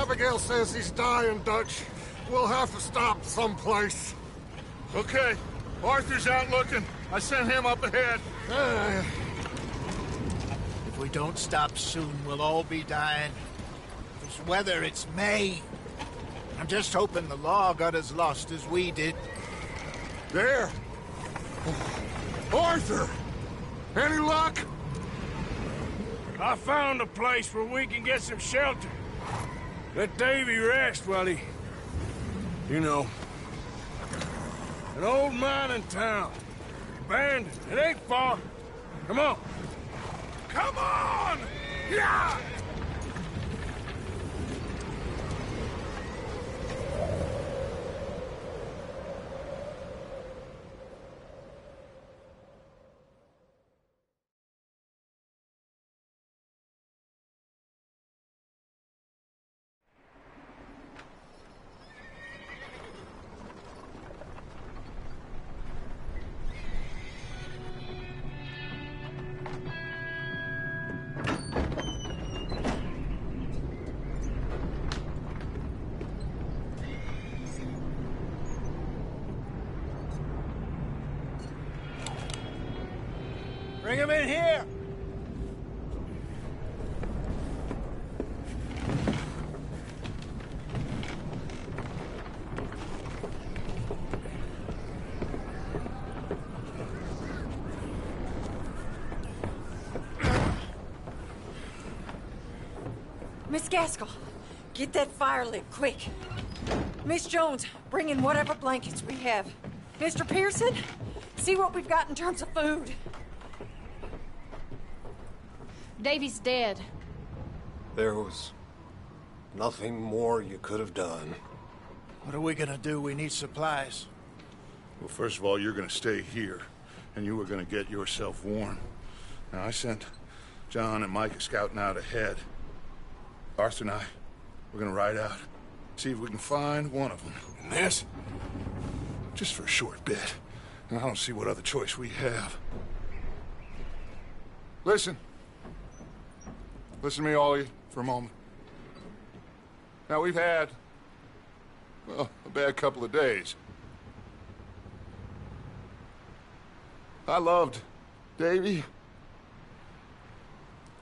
Abigail says he's dying, Dutch. We'll have to stop someplace. Okay. Arthur's out looking. I sent him up ahead. If we don't stop soon, we'll all be dying. This weather, it's May. I'm just hoping the law got as lost as we did. There! Arthur! Any luck? I found a place where we can get some shelter. Let Davy rest while he... You know. An old mining town. Abandoned. It ain't far. Come on. Come on! Yeah! Bring him in here! Miss Gaskell, get that fire lit, quick. Miss Jones, bring in whatever blankets we have. Mr. Pearson, see what we've got in terms of food. Davy's dead. There was nothing more you could have done. What are we gonna do? We need supplies. Well, first of all, you're gonna stay here, and you were gonna get yourself warm. Now, I sent John and Micah scouting out ahead. Arthur and I, we're gonna ride out, see if we can find one of them. And this, just for a short bit. And I don't see what other choice we have. Listen. Listen to me, all of you, for a moment. Now, we've had, well, a bad couple of days. I loved Davy,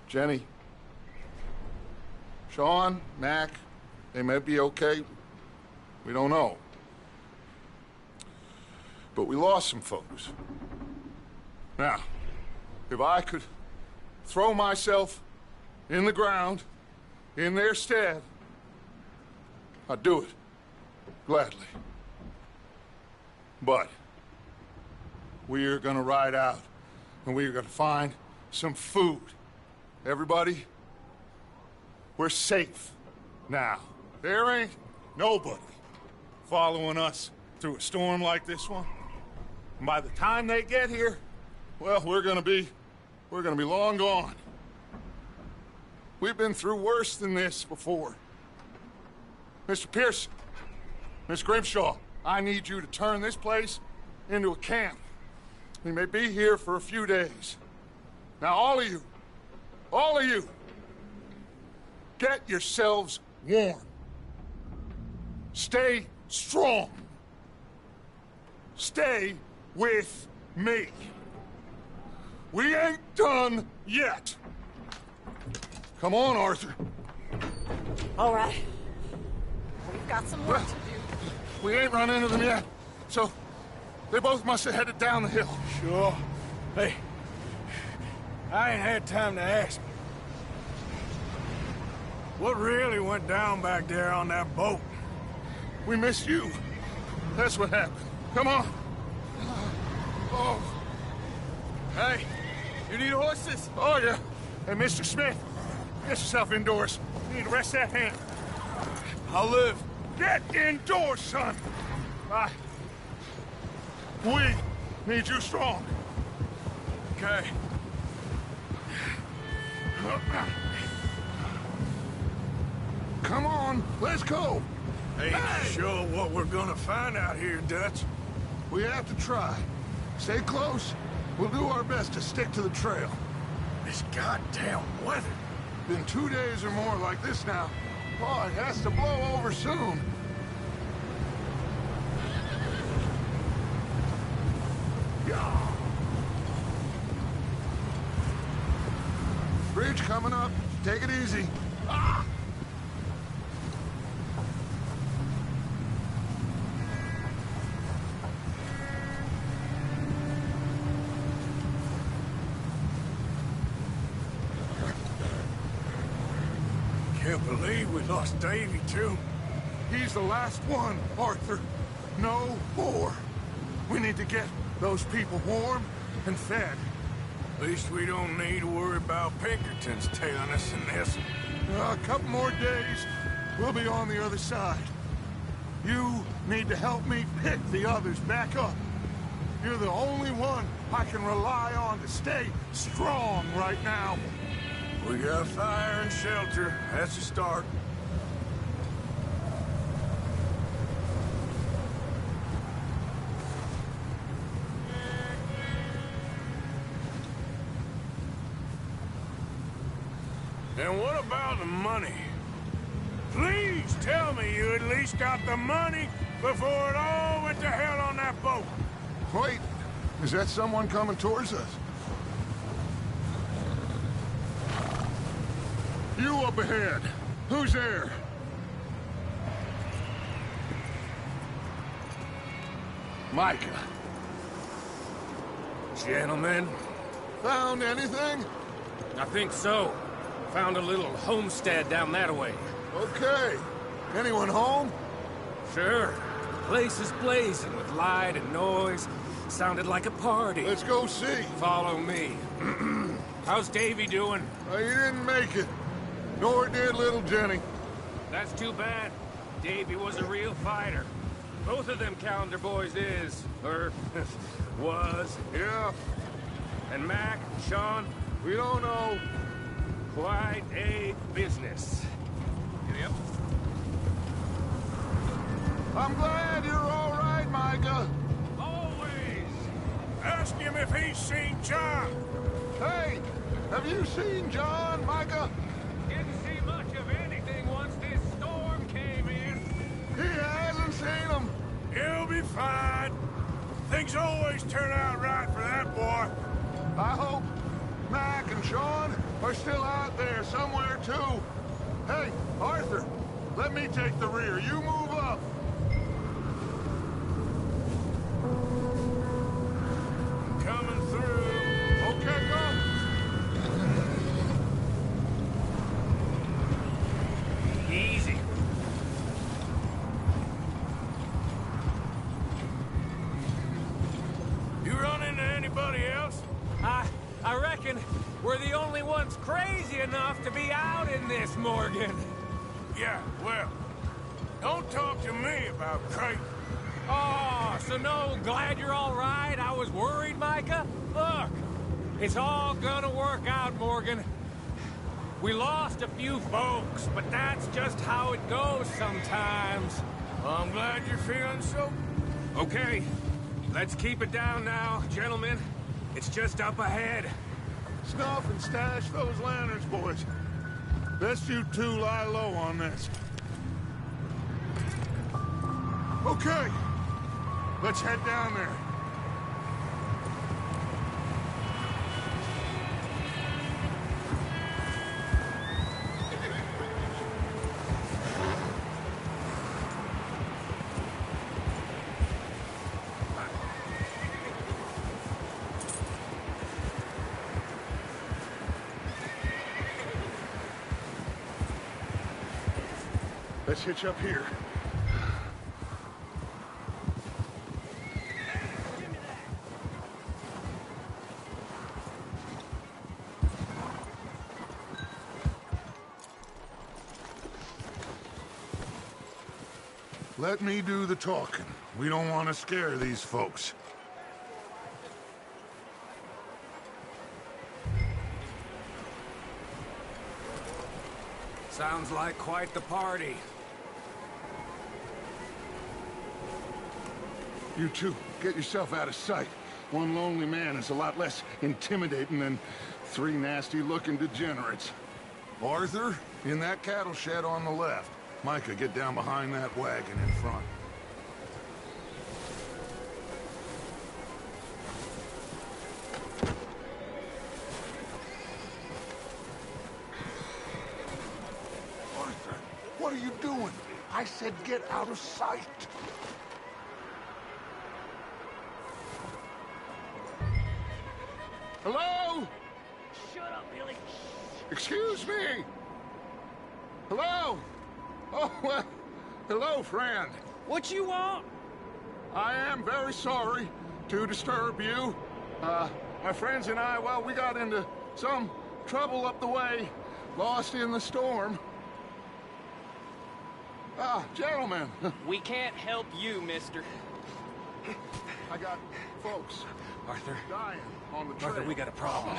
Jenny, Sean, Mac. They may be okay. We don't know. But we lost some folks. Now, if I could throw myself in the ground, in their stead, I'd do it, gladly. But we're gonna ride out, and we're gonna find some food. Everybody, we're safe now. There ain't nobody following us through a storm like this one. And by the time they get here, well, we're gonna be long gone. We've been through worse than this before. Mr. Pearson, Miss Grimshaw, I need you to turn this place into a camp. We may be here for a few days. Now, all of you, get yourselves warm. Stay strong. Stay with me. We ain't done yet. Come on, Arthur. All right. We've got some work to do. We ain't run into them yet, so they both must have headed down the hill. Sure. Hey, I ain't had time to ask. What really went down back there on that boat? We missed you. That's what happened. Come on. Oh. Hey, you need horses? Oh, yeah. Hey, Mr. Smith, get yourself indoors. You need to rest that hand. I'll live. Get indoors, son. We need you strong. Okay. Come on, let's go. Ain't sure what we're gonna find out here, Dutch. We have to try. Stay close. We'll do our best to stick to the trail. This goddamn weather. Been 2 days or more like this now. Oh, it has to blow over soon. Yeah. Bridge coming up. Take it easy. Ah! Can't believe we lost Davy, too. He's the last one, Arthur. No more. We need to get those people warm and fed. At least we don't need to worry about Pinkertons tailing us in this. A couple more days, we'll be on the other side. You need to help me pick the others back up. You're the only one I can rely on to stay strong right now. We got fire and shelter. That's a start. And what about the money? Please tell me you at least got the money before it all went to hell on that boat. Wait, is that someone coming towards us? You up ahead. Who's there? Micah. Gentlemen, Found anything? I think so. Found a little homestead down that way. Okay. Anyone home? Sure. The place is blazing with light and noise. Sounded like a party. Let's go see. Follow me. How's Davy doing? He didn't make it. Nor did little Jenny. That's too bad. Davy was a real fighter. Both of them calendar boys is, or was. Yeah, And Mac, Sean, we don't know. quite a business. Yep. I'm glad you're all right, Micah. Always. Ask him if he's seen John. Hey, have you seen John, Micah? Didn't see much of anything once this storm came in. He hasn't seen him. He'll be fine. Things always turn out right for that boy. I hope Mac and Sean are still out there somewhere, too. Hey, Arthur, let me take the rear. You move up. Coming through. Okay, go. Easy. You run into anybody else? I reckon we're the only ones crazy enough to be out in this, Morgan. Yeah, well, don't talk to me about crazy. Oh, so no, glad you're all right. I was worried, Micah. Look, it's all gonna work out, Morgan. We lost a few folks, but that's just how it goes sometimes. Well, I'm glad you're feeling so. Okay, let's keep it down now, gentlemen. It's just up ahead. Snuff and stash those lanterns, boys. Best you two lie low on this. Okay, let's head down there. Let's hitch up here. Let me do the talking. We don't want to scare these folks. Sounds like quite the party. You two, get yourself out of sight. One lonely man is a lot less intimidating than three nasty-looking degenerates. Arthur, in that cattle shed on the left. Micah, get down behind that wagon in front. Arthur, what are you doing? I said get out of sight. Hello? Shut up, Billy. Excuse me? Hello? Oh, well, hello, friend. What you want? I am very sorry to disturb you. My friends and I, well, we got into some trouble up the way, lost in the storm. Gentlemen. We can't help you, mister. I got folks Arthur. dying on the trail. Arthur, we got a problem.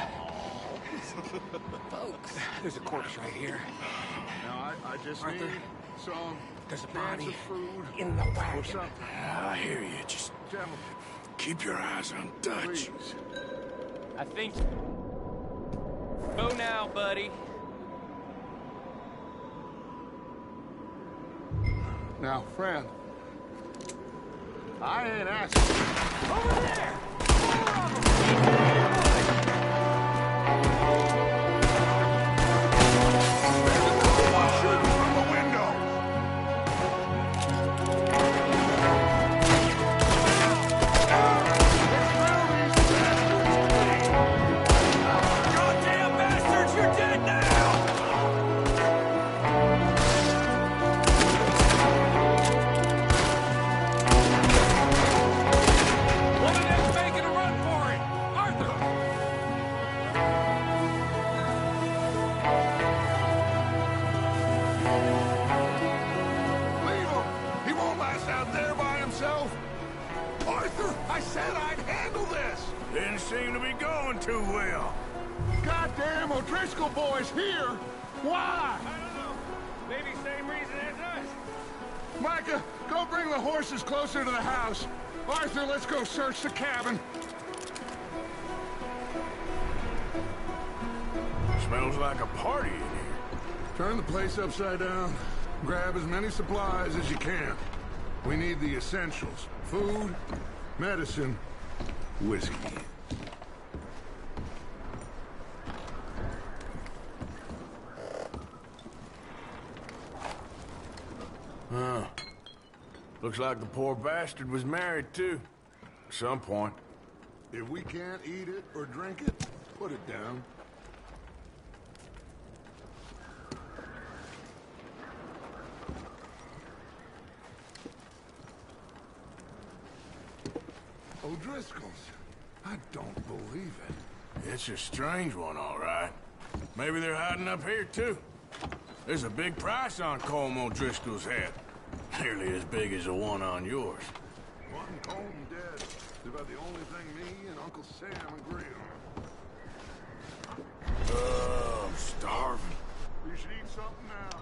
Folks. There's a corpse right here. Now, I just Arthur, need some there's a cans body of food in the wagon. or something. I hear you. Just Gentlemen, keep your eyes on Dutch. please. I think... Go now, buddy. Now, friend, I ain't asking. Over there! Shooting from the window. Goddamn bastards, you're dead now! One of them's making a run for it! Arthur! Leave him. He won't last out there by himself. Arthur, I said I'd handle this. Didn't seem to be going too well. Goddamn O'Driscoll boys here. Why? I don't know. Maybe same reason as us. Micah, go bring the horses closer to the house. Arthur, let's go search the cabin. Smells like a party in here. Turn the place upside down. Grab as many supplies as you can. We need the essentials. Food, medicine, whiskey. Huh. Looks like the poor bastard was married, too. At some point. If we can't eat it or drink it, put it down. O'Driscoll's. I don't believe it. It's a strange one, all right. Maybe they're hiding up here, too. There's a big price on Colm O'Driscoll's head. Nearly as big as the one on yours. One Colm dead is about the only thing me and Uncle Sam agree on. Oh, I'm starving. You should eat something now.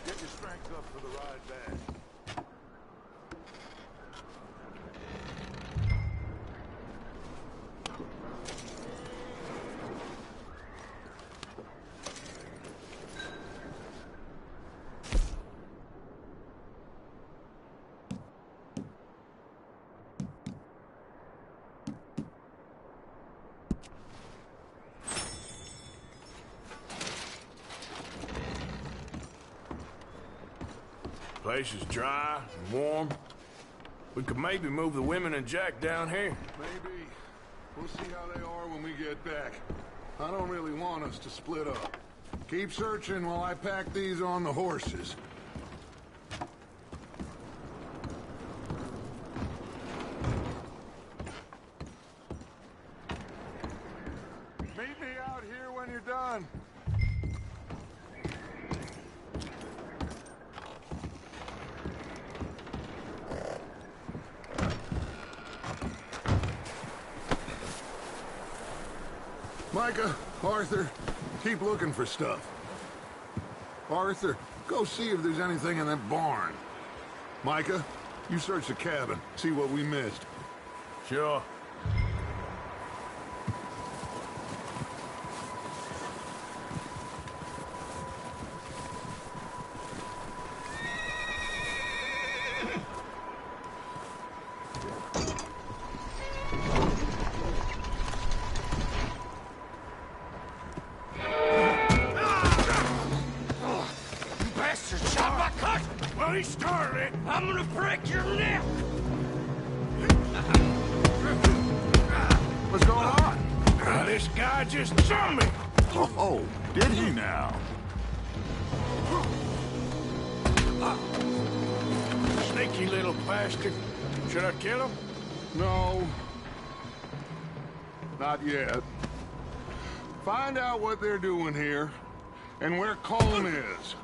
Get your strength up for the ride back. Place is dry and warm. We could maybe move the women and Jack down here. Maybe. We'll see how they are when we get back. I don't really want us to split up. Keep searching while I pack these on the horses. Meet me out here when you're done. Micah, Arthur, keep looking for stuff. Arthur, go see if there's anything in that barn. Micah, you search the cabin, see what we missed. Sure. I'm gonna break your neck! What's going on? This guy just jumped me! Oh, did he now? Sneaky little bastard. Should I kill him? No. Not yet. Find out what they're doing here, and where Colm is.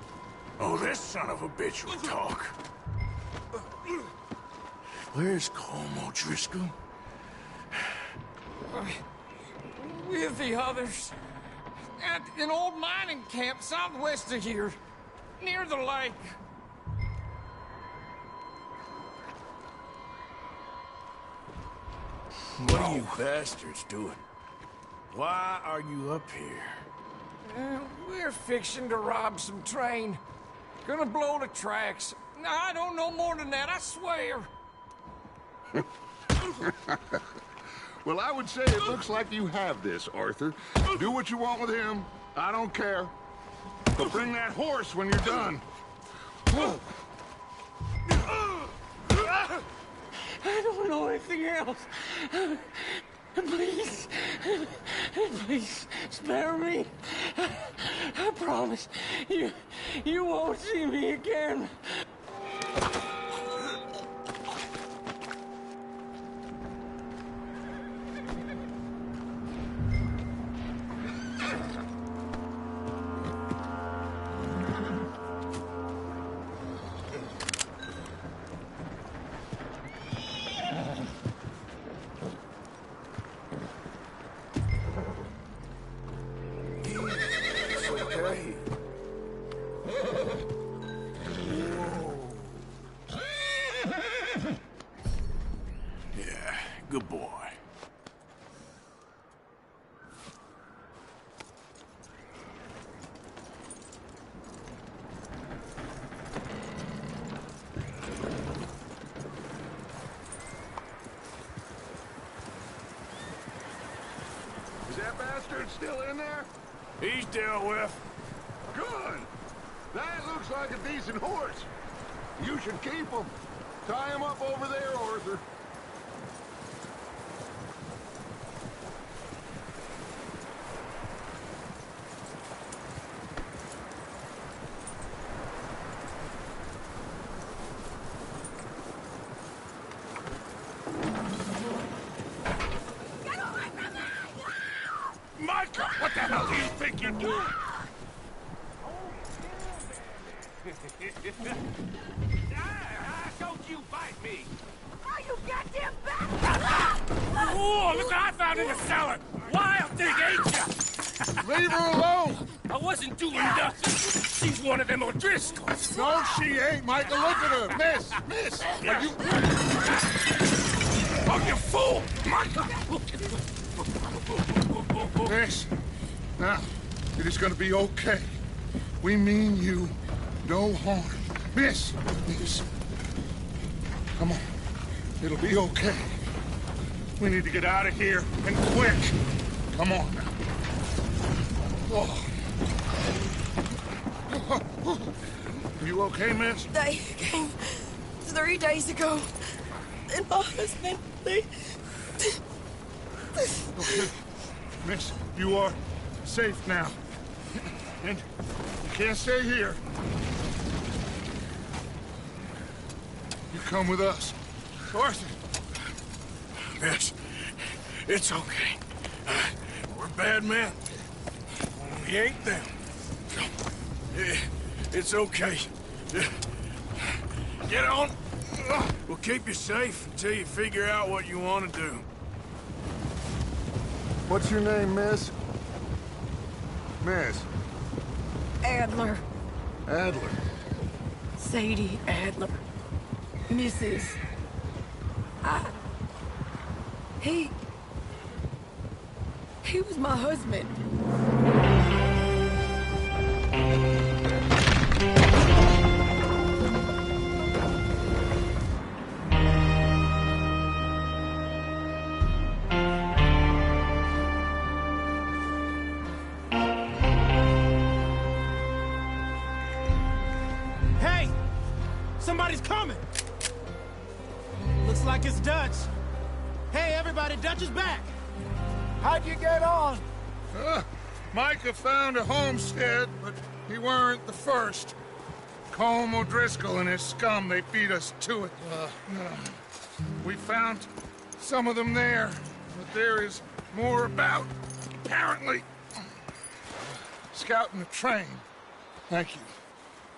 Oh, this son of a bitch will talk. Where's Colm O'Driscoll? With the others. At an old mining camp southwest of here. Near the lake. What are you bastards doing? Why are you up here? We're fixing to rob some train. Gonna blow the tracks. I don't know more than that, I swear. Well, I would say it looks like you have this, Arthur. Do what you want with him. I don't care. But bring that horse when you're done. I don't know anything else. Please, please spare me. I promise you won't see me again. Yeah, good boy. Is that bastard still in there? He's dealt with. Good. That looks like a decent horse. You should keep him. Tie him up over there, Arthur. Micah, what the hell do you think you're doing? Don't you bite me! Oh, you goddamn bastard! Oh, look what I found in the cellar! Wild thing, ain't ya? Leave her alone! I wasn't doing nothing. She's one of them O'Driscolls. No, she ain't, Michael. Look at her. Miss! Are you... Oh, you fool! Micah! Miss, now, it is gonna be okay. We mean you no harm. Miss! Come on. It'll be okay. We need to get out of here, and quick. Come on now. Oh. You okay, miss? They came 3 days ago. And my husband, Okay. Miss, you are safe now. And you can't stay here. You come with us. Arthur! Miss, it's okay. We're bad men. We ain't them. It's okay. Get on. We'll keep you safe until you figure out what you want to do. What's your name, miss? Miss? Adler, Adler. Sadie Adler, Mrs. He was my husband. Hey! Somebody's coming! Looks like it's Dutch. Hey, everybody, Dutch is back. How'd you get on? Micah found a homestead, but he weren't the first. Colm O'Driscoll and his scum, they beat us to it. We found some of them there, but there is more about, apparently. Scouting the train. Thank you.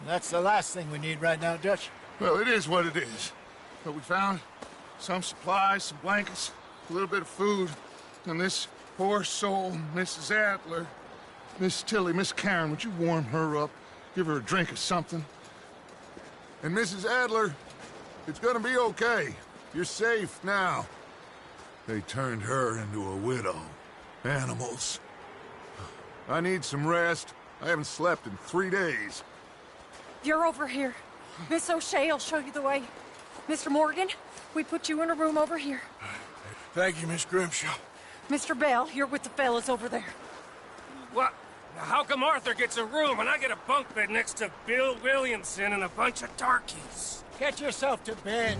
That's the last thing we need right now, Dutch. Well, it is what it is. But we found some supplies, some blankets, a little bit of food, and this poor soul, Mrs. Adler, Miss Tilly, Miss Karen, would you warm her up? Give her a drink or something? And Mrs. Adler, it's gonna be okay. You're safe now. They turned her into a widow. Animals. I need some rest. I haven't slept in 3 days. You're over here. Miss O'Shea will show you the way. Mr. Morgan, we put you in a room over here. Thank you, Miss Grimshaw. Mr. Bell, you're with the fellas over there. What? How come Arthur gets a room and I get a bunk bed next to Bill Williamson and a bunch of darkies? Get yourself to bed.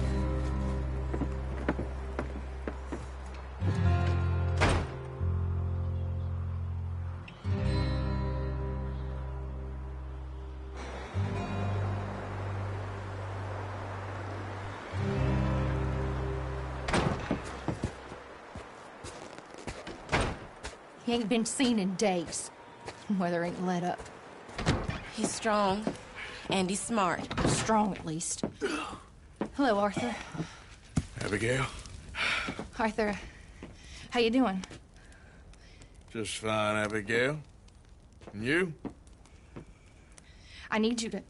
He ain't been seen in days. Weather ain't let up. He's strong, and he's smart. Strong, at least. Hello, Arthur. Abigail? Arthur, how you doing? Just fine, Abigail. And you? I need you to...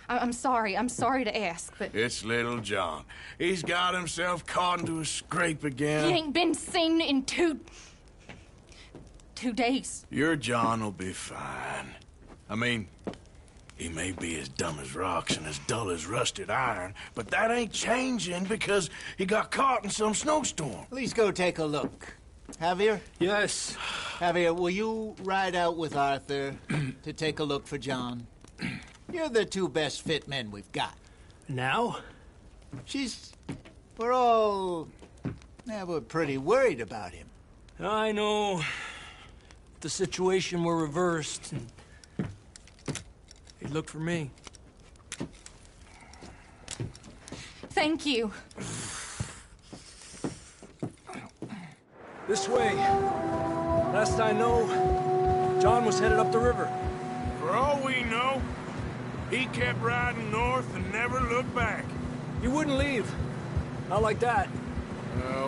I'm sorry to ask, but... It's little John. He's got himself caught into a scrape again. He ain't been seen in 2 days. Your John will be fine. I mean, he may be as dumb as rocks and as dull as rusted iron, but that ain't changing because he got caught in some snowstorm. Please go take a look. Javier? Yes. Javier, will you ride out with Arthur to take a look for John? You're the 2 best fit men we've got. Now? We're pretty worried about him. I know. If the situation were reversed, and he'd look for me. Thank you. This way. Last I know, John was headed up the river. For all we know, he kept riding north and never looked back. He wouldn't leave. Not like that.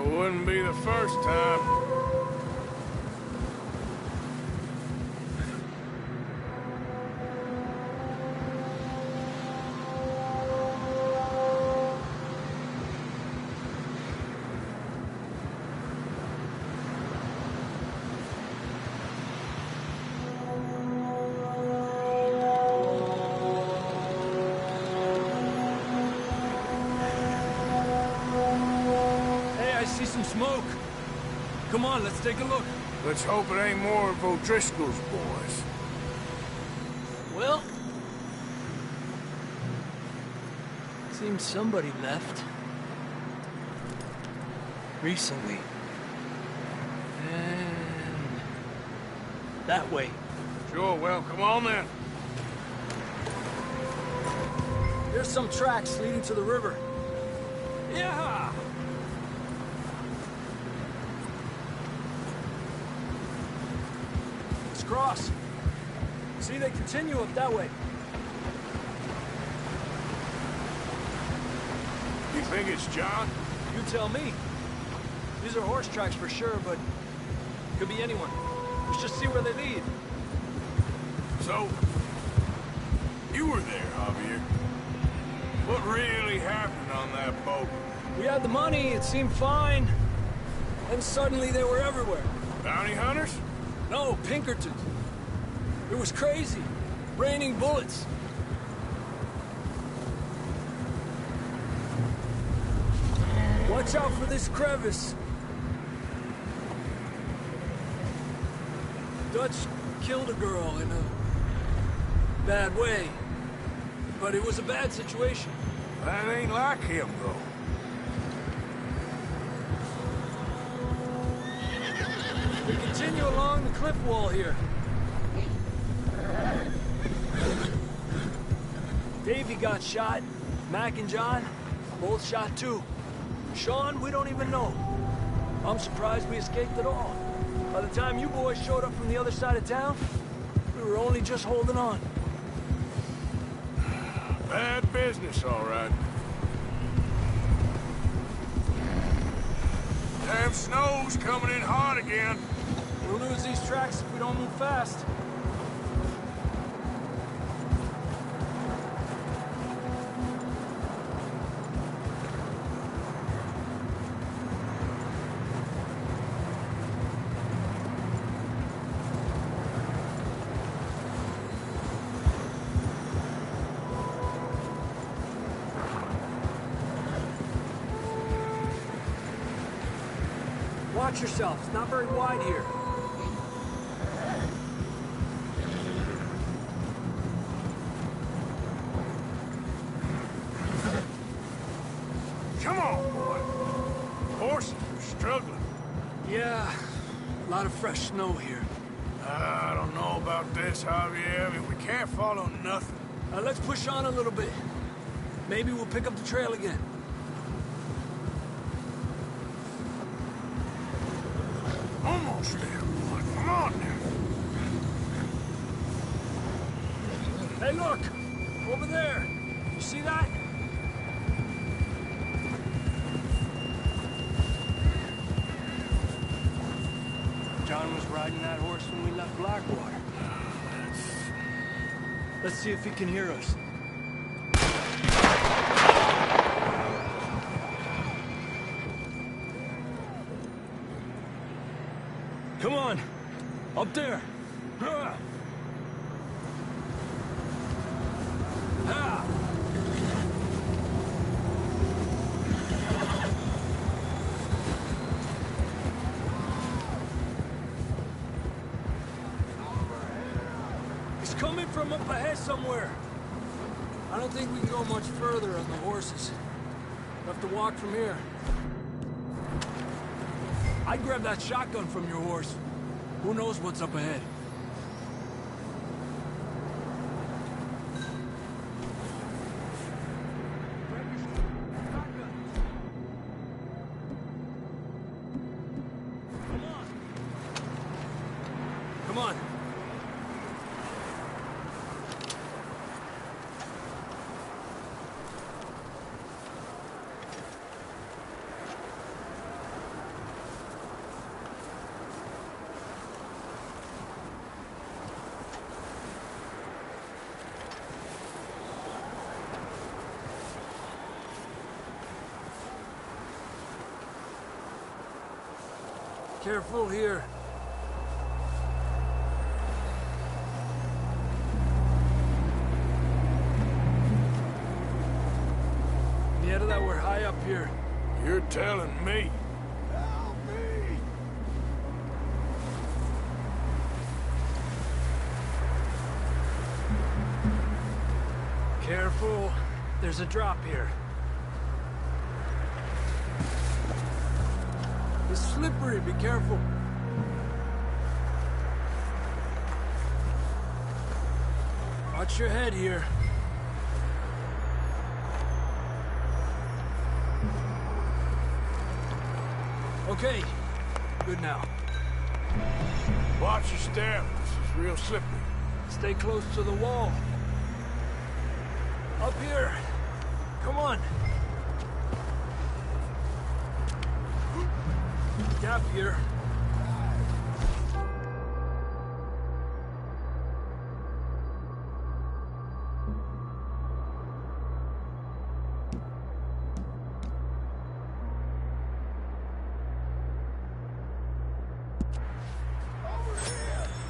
Wouldn't be the first time. Smoke. Come on, let's take a look. Let's hope it ain't more of O'Driscoll's boys. Well, seems somebody left. Recently. And that way. Sure, well, come on then. There's some tracks leading to the river. Yeah! Cross. See, they continue up that way. You think it's John? You tell me. These are horse tracks for sure, but could be anyone. Let's just see where they lead. So, you were there, Javier. What really happened on that boat? We had the money, it seemed fine. Then suddenly they were everywhere. Bounty hunters? No, Pinkertons. It was crazy. Raining bullets. Watch out for this crevice. Dutch killed a girl in a bad way. But it was a bad situation. That ain't like him, though. along the cliff wall here. Davey got shot. Mac and John, both shot too. Sean, we don't even know. I'm surprised we escaped at all. By the time you boys showed up from the other side of town, we were only just holding on. Bad business, all right. Damn snow's coming in hard again. We'll lose these tracks if we don't move fast. Watch yourself. It's not very wide here. Come on, boy. Horses are struggling. Yeah, a lot of fresh snow here. I don't know about this, Javier. I mean, we can't follow nothing. Let's push on a little bit. Maybe we'll pick up the trail again. Almost there, boy. Come on now. Hey, look! Over there! You see that? John was riding that horse when we left Blackwater. Let's see if he can hear us. Come on! Up there! Ah. Ah. It's coming from up ahead somewhere. I don't think we can go much further on the horses. We'll have to walk from here. I'd grab that shotgun from your horse. Who knows what's up ahead? Come on. Careful here. Yeah, that we're high up here. You're telling me. Help me! Careful. There's a drop here. It's slippery. Be careful. Watch your head here. Okay. Good now. Watch your step. This is real slippery. Stay close to the wall. Up here. Come on. Gap here.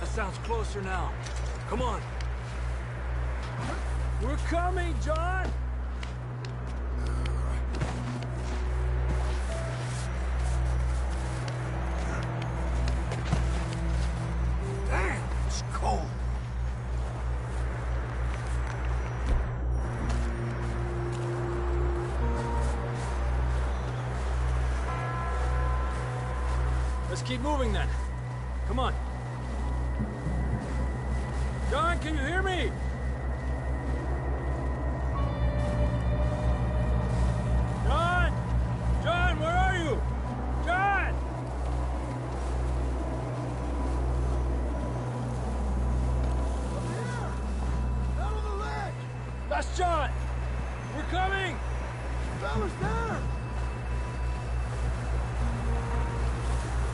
That sounds closer now. Come on. We're coming, John! Damn, it's cold. Let's keep moving then. Come on. can you hear me? John! John, where are you? John! Up here! Down on the ledge! That's John! We're coming! Fella's there!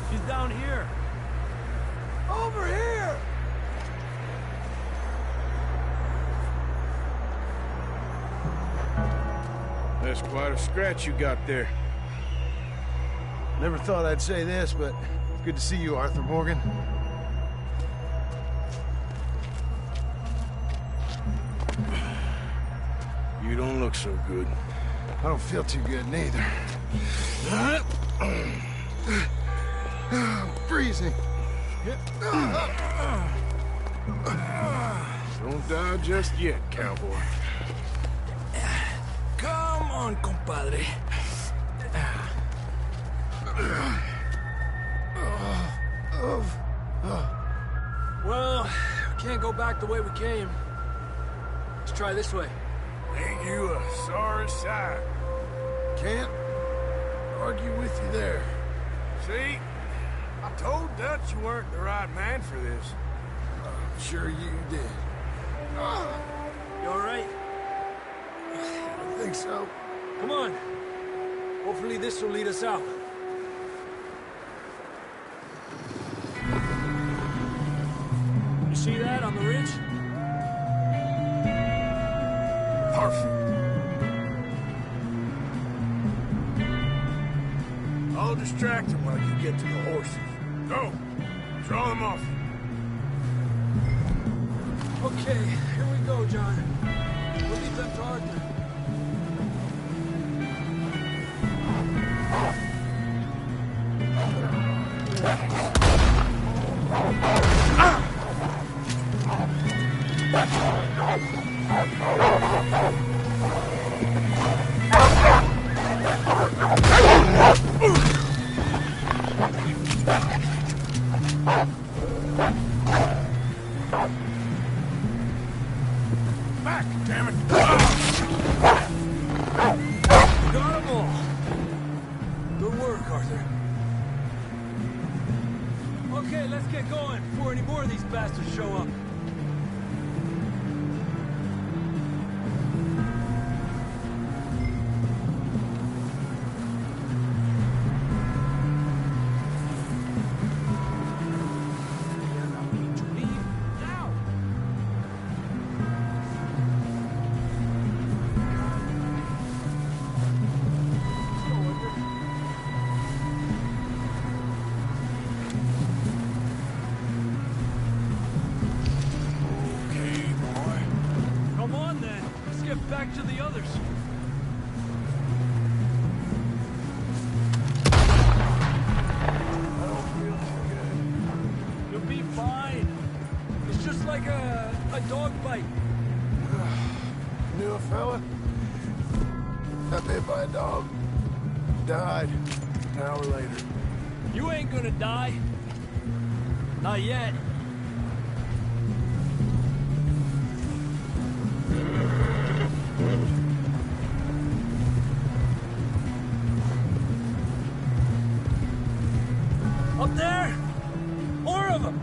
He's down here. Over here! That's quite a scratch you got there. Never thought I'd say this, but it's good to see you, Arthur Morgan. You don't look so good. I don't feel too good, neither. I'm freezing. Don't die just yet, cowboy. Come on, compadre. Well, we can't go back the way we came. Let's try this way. Ain't you a sorry sight? Can't argue with you there. See? I told Dutch you weren't the right man for this. I'm sure you did. You all right? I think so. Come on. Hopefully this will lead us out. You see that on the ridge? Perfect. I'll distract them while you get to the horses. Go. Draw them off. Okay, here we go, John. We'll leave them to Arthur. Back, damn it. Got them all. Good work, Arthur. Okay, let's get going before any more of these bastards show up. Back to the others. I don't feel too good. You'll be fine. It's just like a dog bite. Knew a fella? Got bit by a dog. Died an hour later. You ain't gonna die. Not yet. Up there! More of them!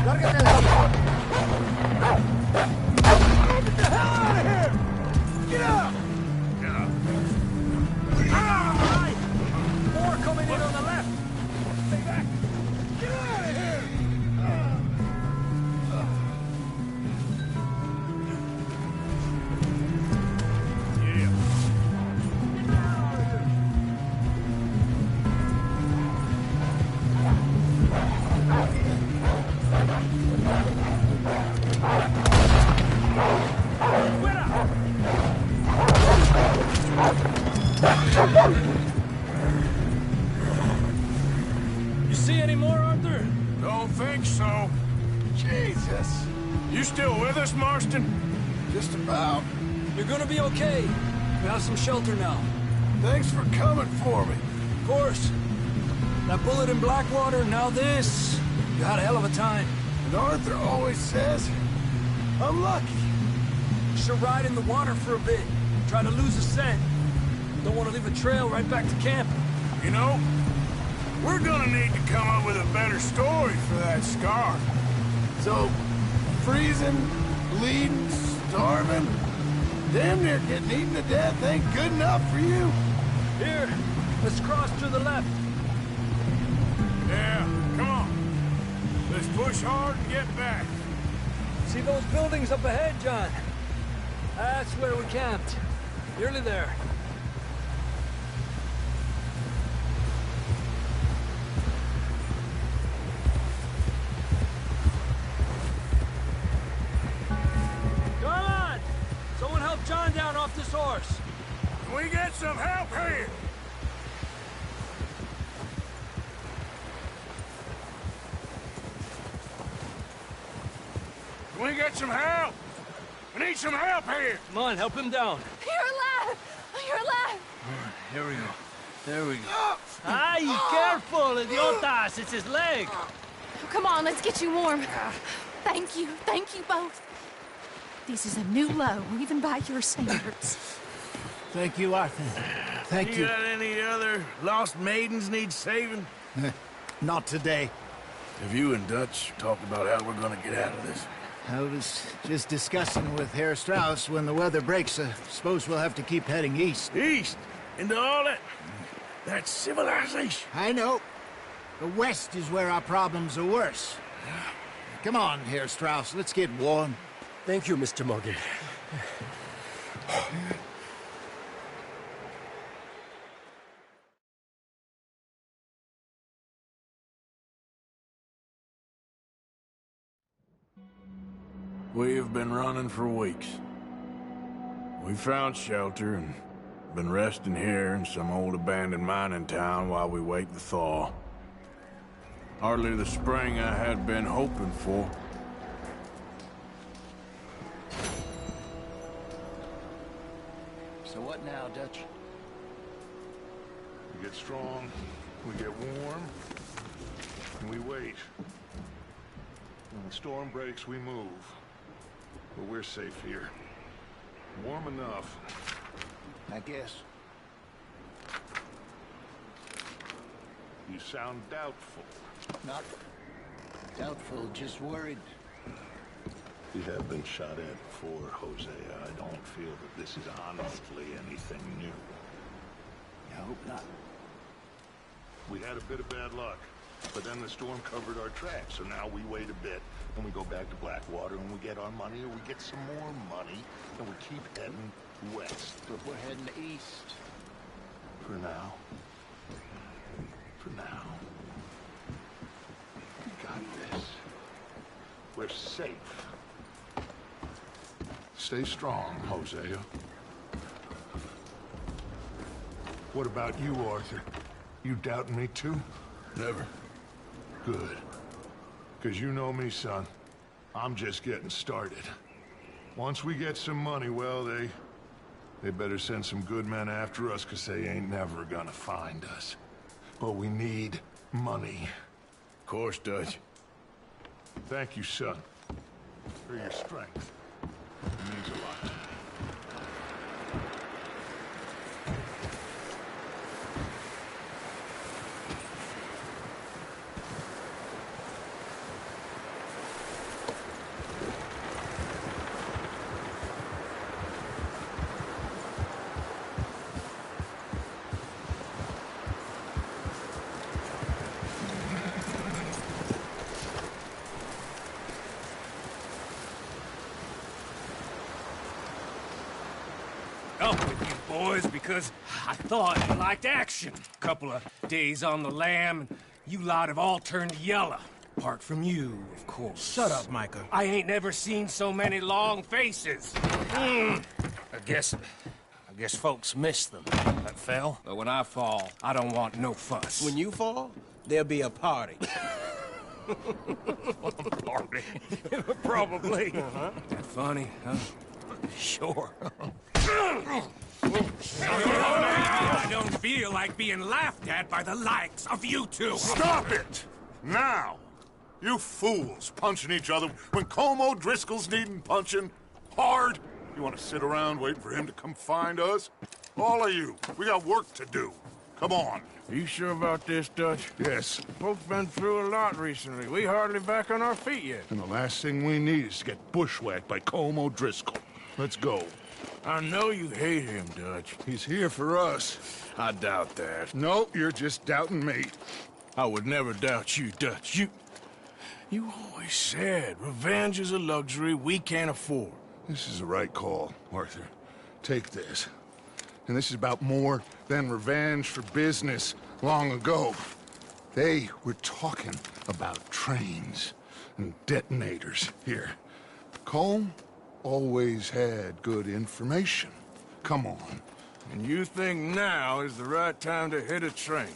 Gotta get that help. Get the hell out of here! Get out! Ah! More coming in on the left! Stay back! Get out of here! You see any more, Arthur? Don't think so. Jesus! You still with us, Marston? Just about. You're gonna be okay. We have some shelter now. Thanks for coming for me. Of course. That bullet in Blackwater, now this. You had a hell of a time. And Arthur always says, I'm lucky. Should ride in the water for a bit. Try to lose a scent. Don't want to leave a trail right back to camp. You know, we're gonna need to come up with a better story for that scar. So, freezing, bleeding, starving, damn near getting eaten to death ain't good enough for you. Here, let's cross to the left. Yeah, come on. Let's push hard and get back. See those buildings up ahead, John? That's where we camped. Nearly there. Come on! Someone help John down off this horse. Can we get some help here? Can we get some help? We need some help here! Come on, help him down. You're alive! You're alive! Here we go. There we go. Ay, careful, idiotas! It's his leg! Come on, let's get you warm. Thank you both. This is a new low, even by your standards. Thank you, Arthur. Thank you. Got any other lost maidens need saving? Not today. Have you and Dutch talked about how we're gonna get out of this? I was just discussing with Herr Strauss when the weather breaks. Suppose we'll have to keep heading east. East? Into all that... That's civilization. I know. The west is where our problems are worse. Come on, Herr Strauss, let's get warm. Thank you, Mr. Morgan. We have been running for weeks. We found shelter and been resting here in some old abandoned mining town while we wait the thaw. Hardly the spring I had been hoping for. So what now, Dutch? We get strong, we get warm, and we wait. When the storm breaks, we move. But we're safe here. Warm enough. I guess. You sound doubtful. Not doubtful, just worried. We have been shot at before, Hosea. I don't feel that this is honestly anything new. I hope not. We had a bit of bad luck, but then the storm covered our tracks, so now we wait a bit, and we go back to Blackwater, and we get our money, or we get some more money, and we keep heading west. But we're heading east. For now. For now. We got this. We're safe. Stay strong, Hosea. What about you, Arthur? You doubting me too? Never. Good. Because you know me, son. I'm just getting started. Once we get some money, well, they better send some good men after us, because they ain't never gonna find us. But we need money. Of course, Dutch. Thank you, son, for your strength. It means a lot to me. Up with you boys because I thought you liked action. Couple of days on the lam, and you lot have all turned yellow. Apart from you, of course. Shut up, Micah. I ain't never seen so many long faces. I guess folks miss them. That fell. But when I fall, I don't want no fuss. When you fall, there'll be a party. Party? Probably. That funny, huh? Sure. I don't feel like being laughed at by the likes of you two. Stop it! Now! You fools punching each other when Colm O'Driscoll's needing punching hard. You want to sit around waiting for him to come find us? All of you, we got work to do. Come on. Are you sure about this, Dutch? Yes. Folks been through a lot recently. We hardly back on our feet yet. And the last thing we need is to get bushwhacked by Colm O'Driscoll. Let's go. I know you hate him, Dutch. He's here for us. I doubt that. No, you're just doubting me. I would never doubt you, Dutch. You always said revenge is a luxury we can't afford. This is the right call, Arthur. Take this. And this is about more than revenge for business long ago. They were talking about trains and detonators here. Colm always had good information. Come on. And you think now is the right time to hit a train?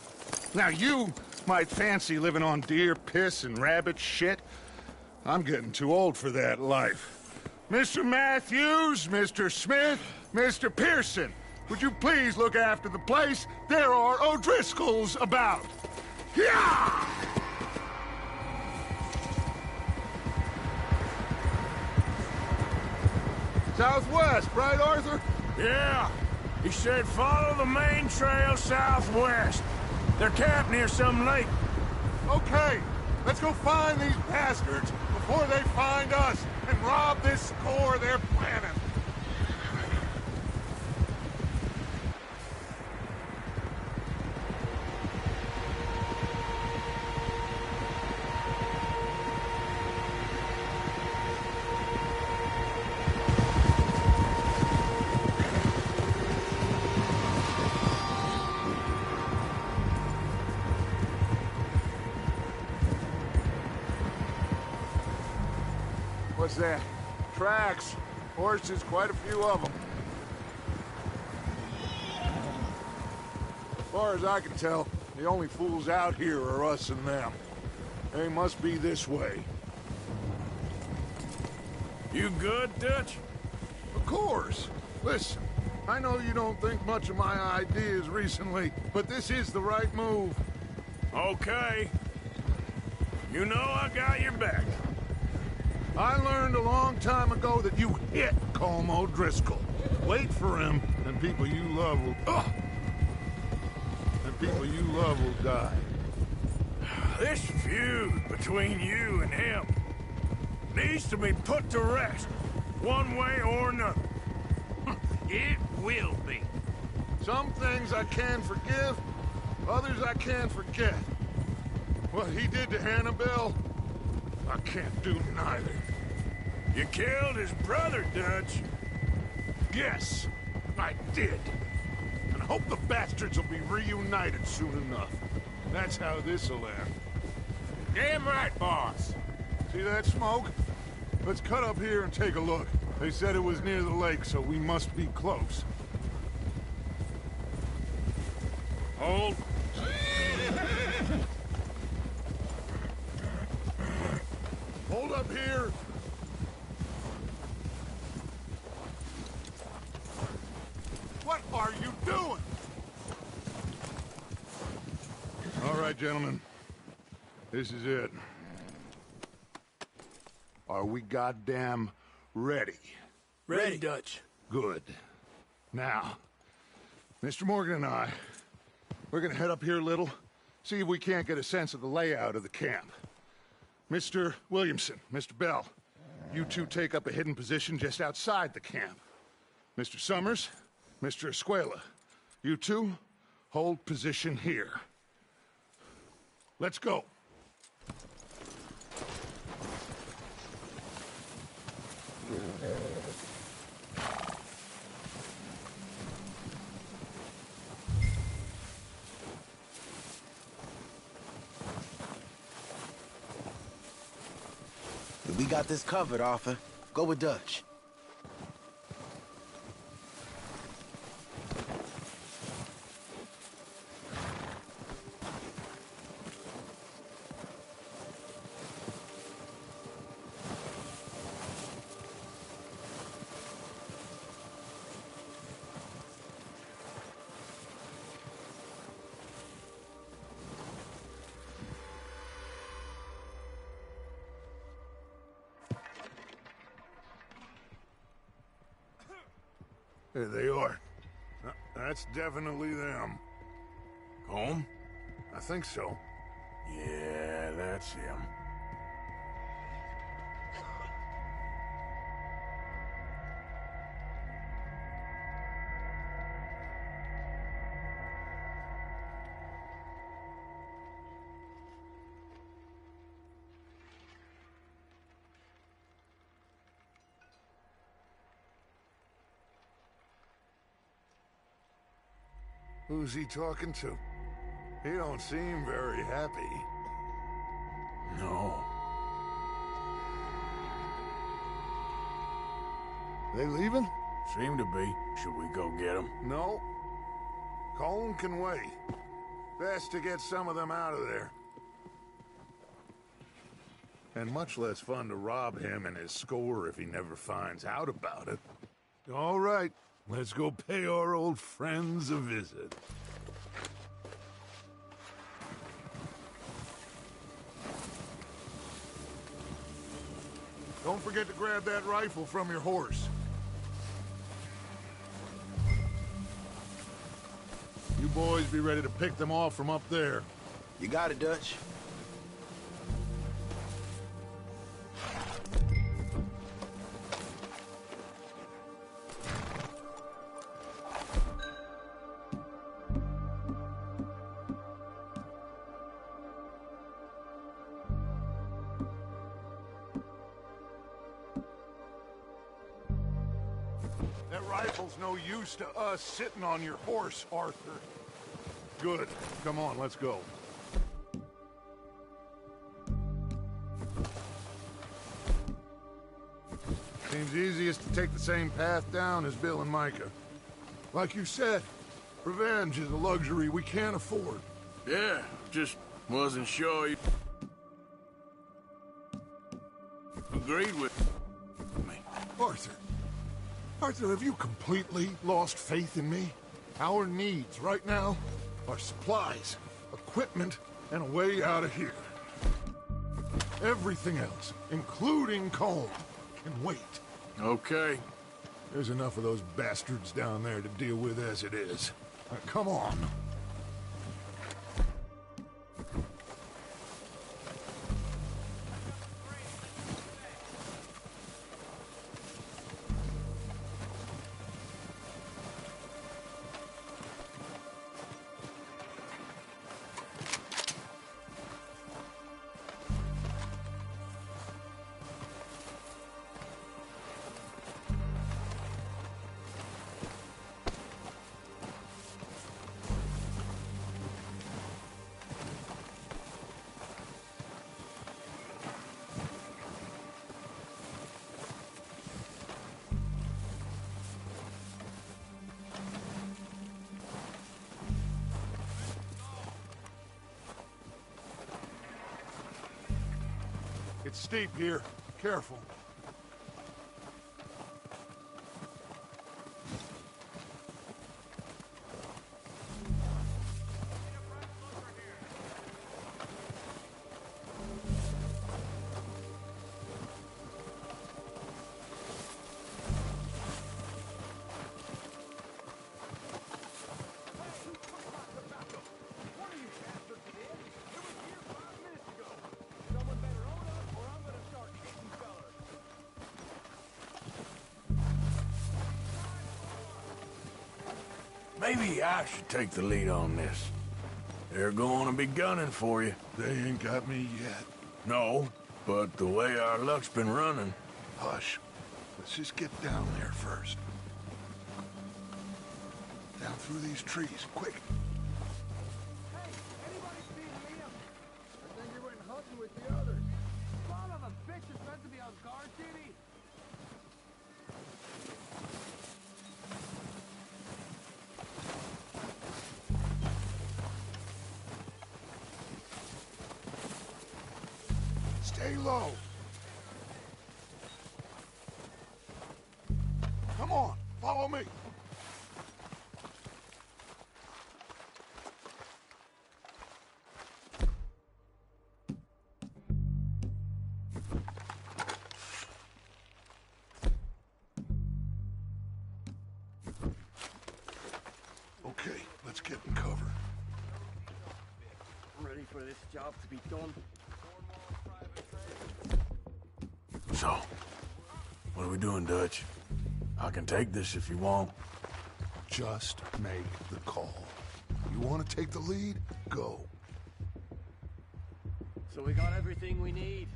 Now you might fancy living on deer piss and rabbit shit. I'm getting too old for that life. Mr. Matthews, Mr. Smith, Mr. Pearson, would you please look after the place? There are O'Driscolls about. Yeah! Southwest, right, Arthur? Yeah. He said follow the main trail southwest. They're camped near some lake. Okay, let's go find these bastards before they find us and rob this core they're planning. What's that? Tracks. Horses, quite a few of them. As far as I can tell, the only fools out here are us and them. They must be this way. You good, Dutch? Of course. Listen, I know you don't think much of my ideas recently, but this is the right move. Okay. You know I got your back. I learned a long time ago that you hit Colm O'Driscoll. Wait for him, and people you love will... And people you love will die. This feud between you and him needs to be put to rest, one way or another. It will be. Some things I can forgive, others I can't forget. What he did to Annabelle, I can't do neither. You killed his brother, Dutch. Yes, I did. And I hope the bastards will be reunited soon enough. That's how this'll end. Damn right, boss. See that smoke? Let's cut up here and take a look. They said it was near the lake, so we must be close. Hold. Hold up here. What are you doing? All right, gentlemen. This is it. Are we goddamn ready? Ready, Dutch. Good. Now, Mr. Morgan and I, we're gonna head up here a little, see if we can't get a sense of the layout of the camp. Mr. Williamson, Mr. Bell, you two take up a hidden position just outside the camp. Mr. Summers, Mr. Escuela, you two hold position here. Let's go. We got this covered, Arthur. Go with Dutch. There they are. That's definitely them. Home? I think so. Yeah, that's him. Who's he talking to? He don't seem very happy. No. They leaving? Seem to be. Should we go get them? No. Colin can wait. Best to get some of them out of there. And much less fun to rob him and his score if he never finds out about it. All right, let's go pay our old friends a visit. Don't forget to grab that rifle from your horse. You boys be ready to pick them off from up there. You got it, Dutch. That rifle's no use to us sitting on your horse, Arthur. Good. Come on, let's go. Seems easiest to take the same path down as Bill and Micah. Like you said, revenge is a luxury we can't afford. Yeah, just wasn't sure you agreed with me. Arthur. Arthur, have you completely lost faith in me? Our needs right now are supplies, equipment, and a way out of here. Everything else, including Colm, can wait. Okay. There's enough of those bastards down there to deal with as it is. Now, come on. It's steep here. Careful. Maybe I should take the lead on this. They're going to be gunning for you. They ain't got me yet. No, but the way our luck's been running... Hush. Let's just get down there first. Down through these trees, quick. Hey, anybody see Liam? I think he went hunting with the others. Son of a bitch is meant to be on guard duty. Stay low. Come on, follow me. Let's get in cover. Ready for this job to be done. So, what are we doing, Dutch? I can take this if you want. Just make the call. You want to take the lead? Go. So we got everything we need.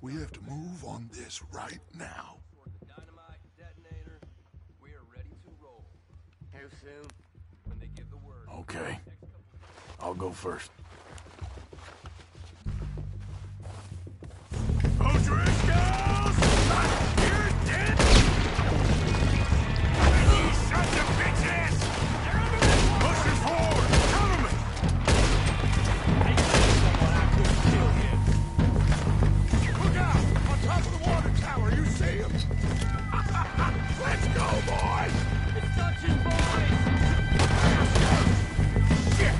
We have to move on this right now. Dynamite detonator. We are ready to roll. How soon? When they give the word. Okay. I'll go first. O'Driscolls! You're dead! You sons of bitches! Pushing forward! Cover me! I killed someone I couldn't kill him. Look out! On top of the water tower, you see him? Let's go, boys! It's Dutch's boys! Shit!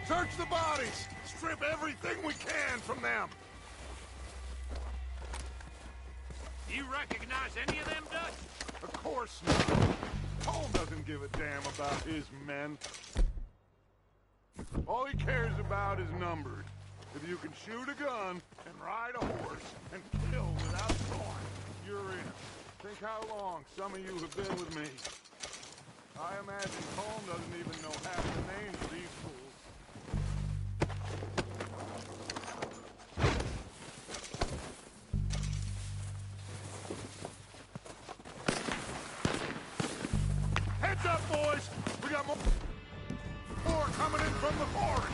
Search the bodies! Strip everything we can from them! You recognize any of them, Dutch? Of course not. Cole doesn't give a damn about his men. All he cares about is numbers. If you can shoot a gun and ride a horse and kill without thorn, you're in. Think how long some of you have been with me. I imagine Colm doesn't even know half the names of these fools. Heads up, boys! We got more coming in from the forest!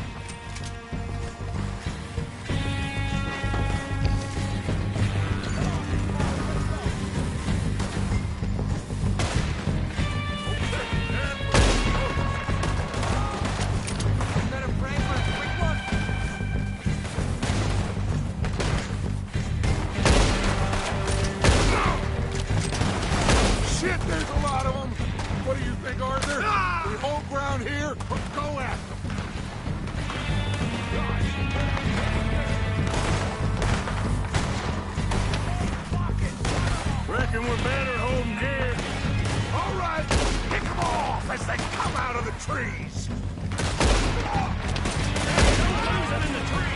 Shit, there's a lot of them! What do you think, Arthur? We hold ground here, or go at them? Reckon we're better holding here. All right, pick them off as they come out of the trees! Losing in the trees.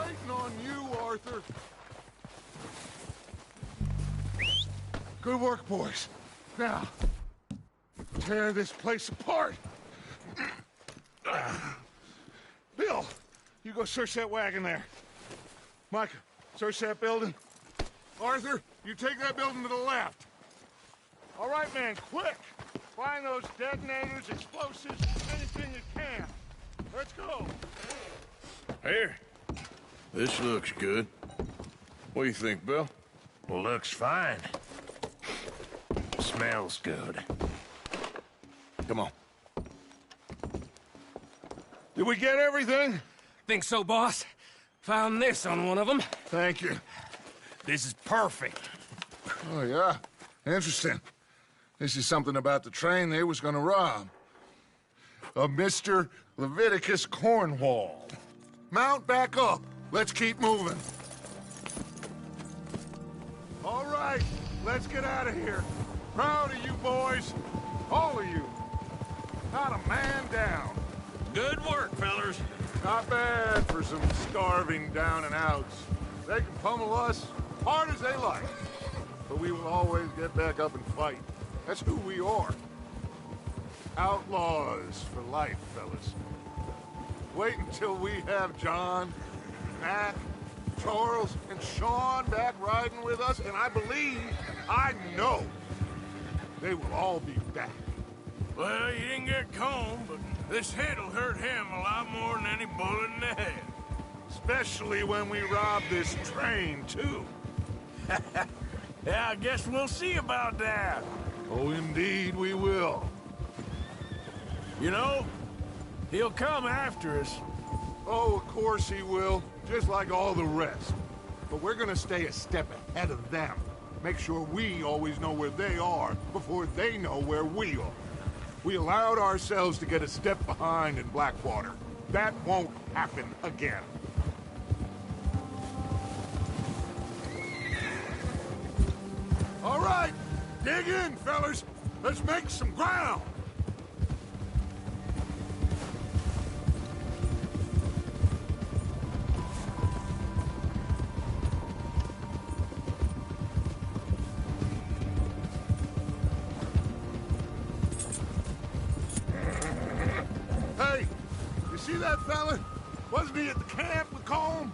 waiting on you, Arthur. Good work, boys. Now, tear this place apart. Bill, you go search that wagon there. Micah, search that building. Arthur, you take that building to the left. All right, man, quick. Find those detonators, explosives, anything you can. Let's go. Here. This looks good. What do you think, Bill? Looks fine. Smells good. Come on. Did we get everything? Think so, boss. Found this on one of them. Thank you. This is perfect. Oh, yeah? Interesting. This is something about the train they was gonna rob. A Mr. Leviticus Cornwall. Mount back up. Let's keep moving. All right, let's get out of here. Proud of you boys. All of you. Not a man down. Good work, fellers. Not bad for some starving down and outs. They can pummel us hard as they like. But we will always get back up and fight. That's who we are. Outlaws for life, fellas. Wait until we have John, Mac, Charles, and Sean back riding with us, and I believe, I know, they will all be back. Well, you didn't get Combe, but this hit'll hurt him a lot more than any bullet in the head. Especially when we rob this train, too. Yeah, I guess we'll see about that. Oh, indeed we will. You know, he'll come after us. Oh, of course he will, just like all the rest. But we're gonna stay a step ahead of them. Make sure we always know where they are before they know where we are. We allowed ourselves to get a step behind in Blackwater. That won't happen again. All right, dig in, fellas. Let's make some ground. Hey, you see that fella? Wasn't he at the camp with Combe?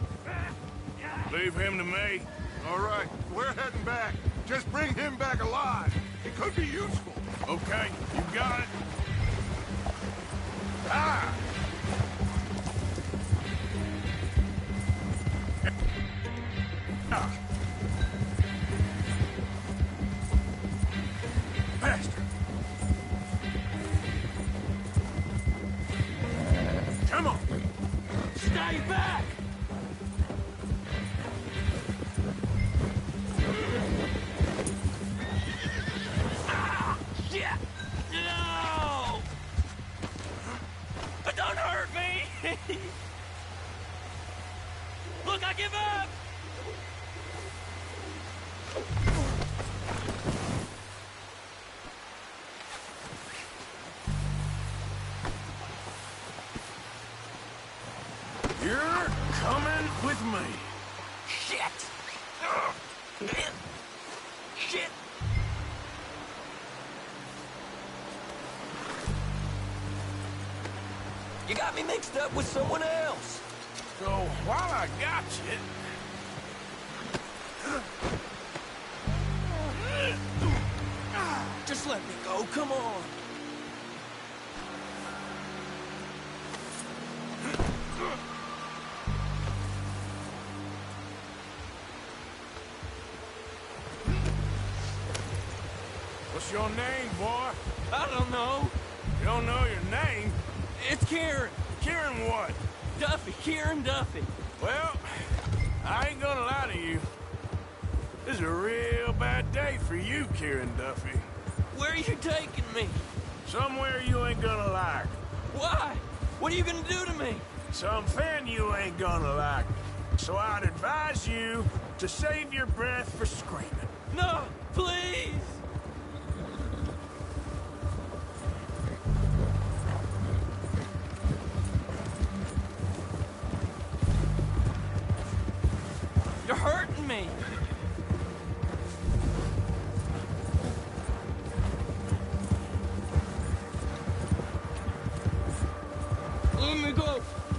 Leave him to me. All right, we're heading back. Just bring him back alive. It could be useful. Okay, you got it. Ah! Faster. Come on. Stay back! Shit! No! But don't hurt me! Look, I give up! You're coming with me. Shit! Shit! You got me mixed up with someone else. So, while I got you... Just let me go, come on. What's your name, boy? I don't know. You don't know your name? It's Kieran. Kieran what? Duffy, Kieran Duffy. Well, I ain't gonna lie to you. This is a real bad day for you, Kieran Duffy. Where are you taking me? Somewhere you ain't gonna like. Why? What are you gonna do to me? Something you ain't gonna like. So I'd advise you to save your breath for screaming. No, please!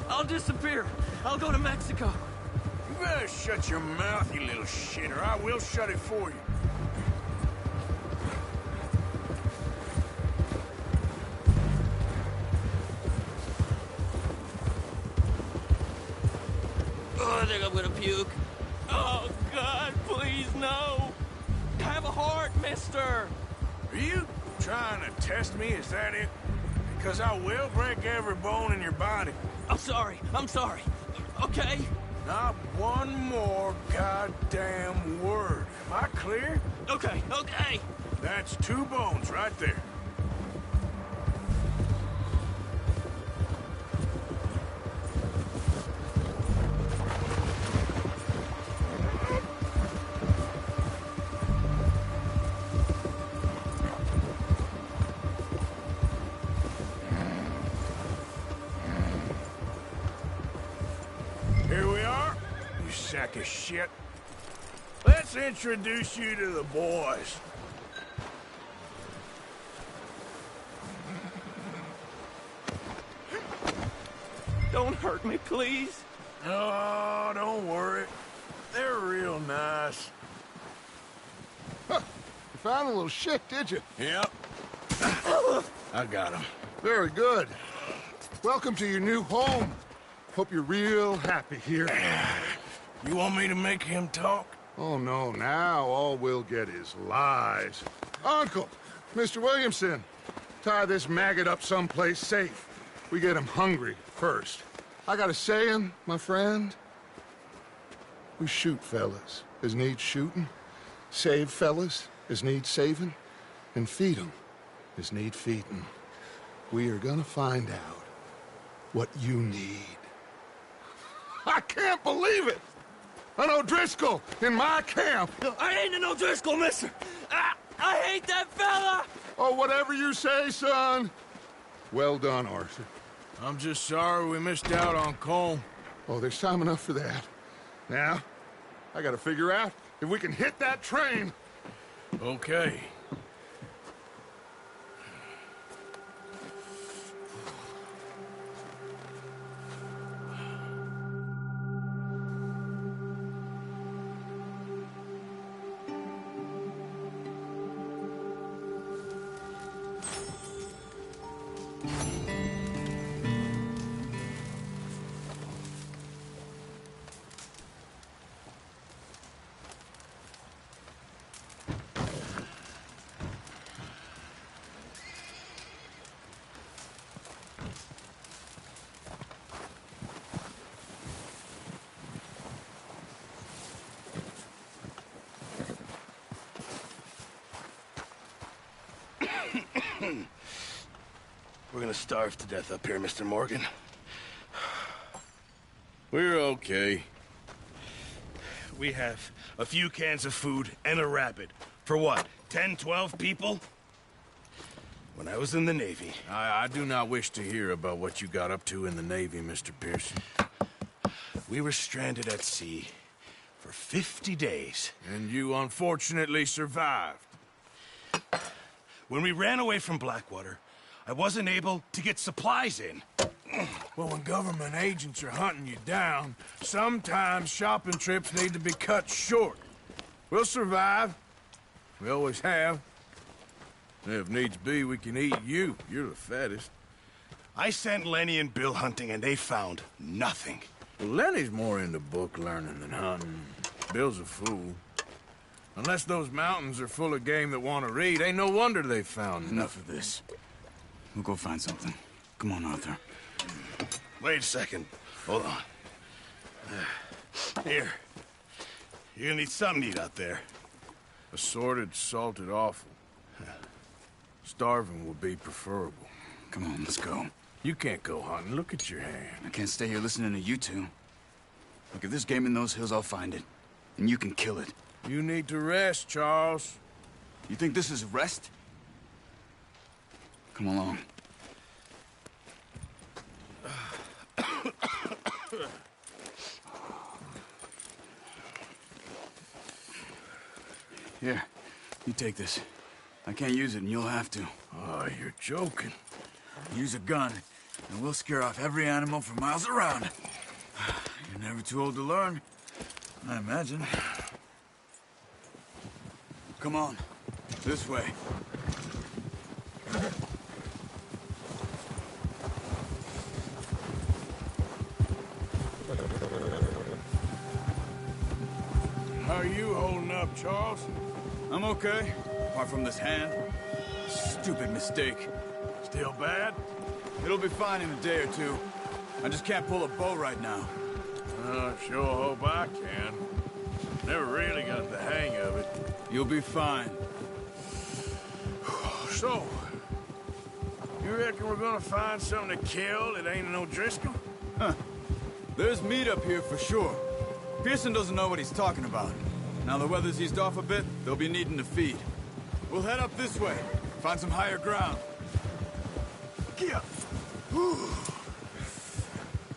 I'll disappear. I'll go to Mexico. You better shut your mouth, you little shit, or I will shut it for you. Oh, I think I'm gonna puke. Oh, God, please, no. Have a heart, mister. Are you trying to test me? Is that it? Because I will break every bone in your body. I'm sorry. Okay? Not one more goddamn word. Am I clear? Okay. That's 2 bones right there. Here we are, you sack of shit. Let's introduce you to the boys. Don't hurt me, please. Oh, don't worry. They're real nice. Huh. You found a little shit, did you? Yep. I got him. Very good. Welcome to your new home. Hope you're real happy here. You want me to make him talk? Oh, no. Now all we'll get is lies. Uncle, Mr. Williamson, tie this maggot up someplace safe. We get him hungry first. I got a saying, my friend. We shoot fellas as need shooting, save fellas as need saving, and feed 'em as need feeding. We are gonna find out what you need. I can't believe it! An O'Driscoll in my camp! I ain't an O'Driscoll, mister! I hate that fella! Oh, whatever you say, son. Well done, Arthur. I'm just sorry we missed out on Colm. Oh, there's time enough for that. Now, I gotta figure out if we can hit that train. Okay. We're gonna starve to death up here, Mr. Morgan. We're okay. We have a few cans of food and a rabbit. For what, 10, 12 people? When I was in the Navy... I do not wish to hear about what you got up to in the Navy, Mr. Pearson. We were stranded at sea for 50 days. And you unfortunately survived. When we ran away from Blackwater, I wasn't able to get supplies in. Well, when government agents are hunting you down, sometimes shopping trips need to be cut short. We'll survive. We always have. If needs be, we can eat you. You're the fattest. I sent Lenny and Bill hunting, and they found nothing. Well, Lenny's more into book learning than hunting. Bill's a fool. Unless those mountains are full of game that want to read, ain't no wonder they found Enough of this. We'll go find something. Come on, Arthur. Wait a second. Hold on. Here. You're gonna need something to eat out there. Assorted, salted offal. Starving would be preferable. Come on, let's go. You can't go hunting. Look at your hand. I can't stay here listening to you two. Look, if there's game in those hills, I'll find it. And you can kill it. You need to rest, Charles. You think this is rest? Come along. Here, you take this. I can't use it, and you'll have to. Oh, you're joking. Use a gun. and we'll scare off every animal for miles around. You're never too old to learn, I imagine. Come on, this way. How are you holding up, Charles? I'm okay, apart from this hand. Stupid mistake. Still bad? It'll be fine in a day or two. I just can't pull a bow right now. Sure hope I can. Never really got the hang of it. You'll be fine. So, you reckon we're gonna find something to kill that ain't no Driscoll? Huh. There's meat up here for sure. Pearson doesn't know what he's talking about. Now the weather's eased off a bit, they'll be needing to feed. We'll head up this way, find some higher ground. Yeah.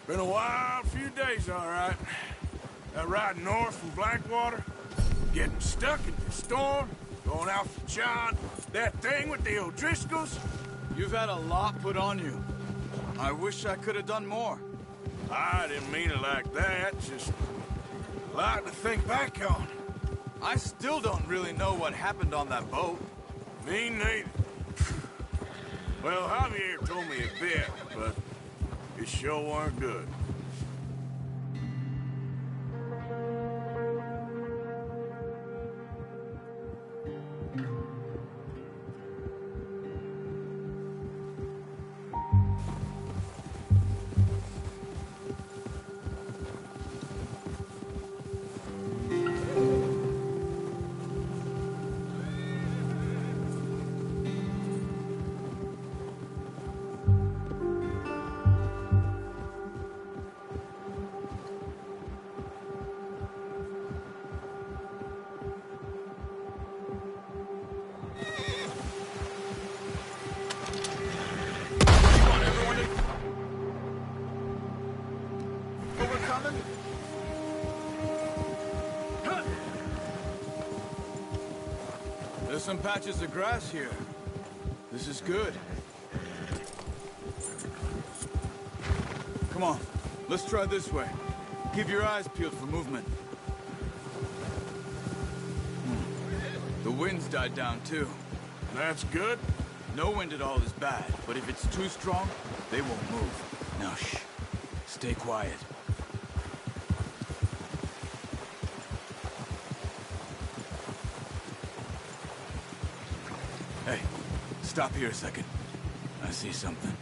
Been a wild few days, all right. That ride north from Blackwater, getting stuck in the storm, going out for John, that thing with the O'Driscolls. You've had a lot put on you. I wish I could have done more. I didn't mean it like that, just a lot to think back on. I still don't really know what happened on that boat. Me neither. Well, Javier told me a bit, but it sure weren't good. There's some patches of grass here. This is good. Come on, let's try this way. Keep your eyes peeled for movement. The wind's died down too. That's good. No wind at all is bad, but if it's too strong, they won't move. Now shh, stay quiet. Hey, stop here a second. I see something.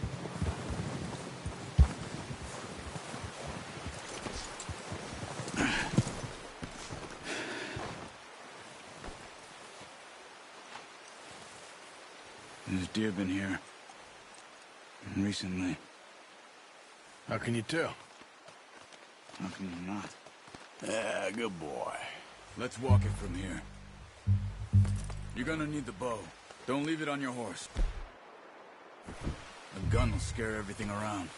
There's deer been here. Recently. How can you tell? How can you not? Yeah, good boy. Let's walk it from here. You're gonna need the bow. Don't leave it on your horse. A gun will scare everything around.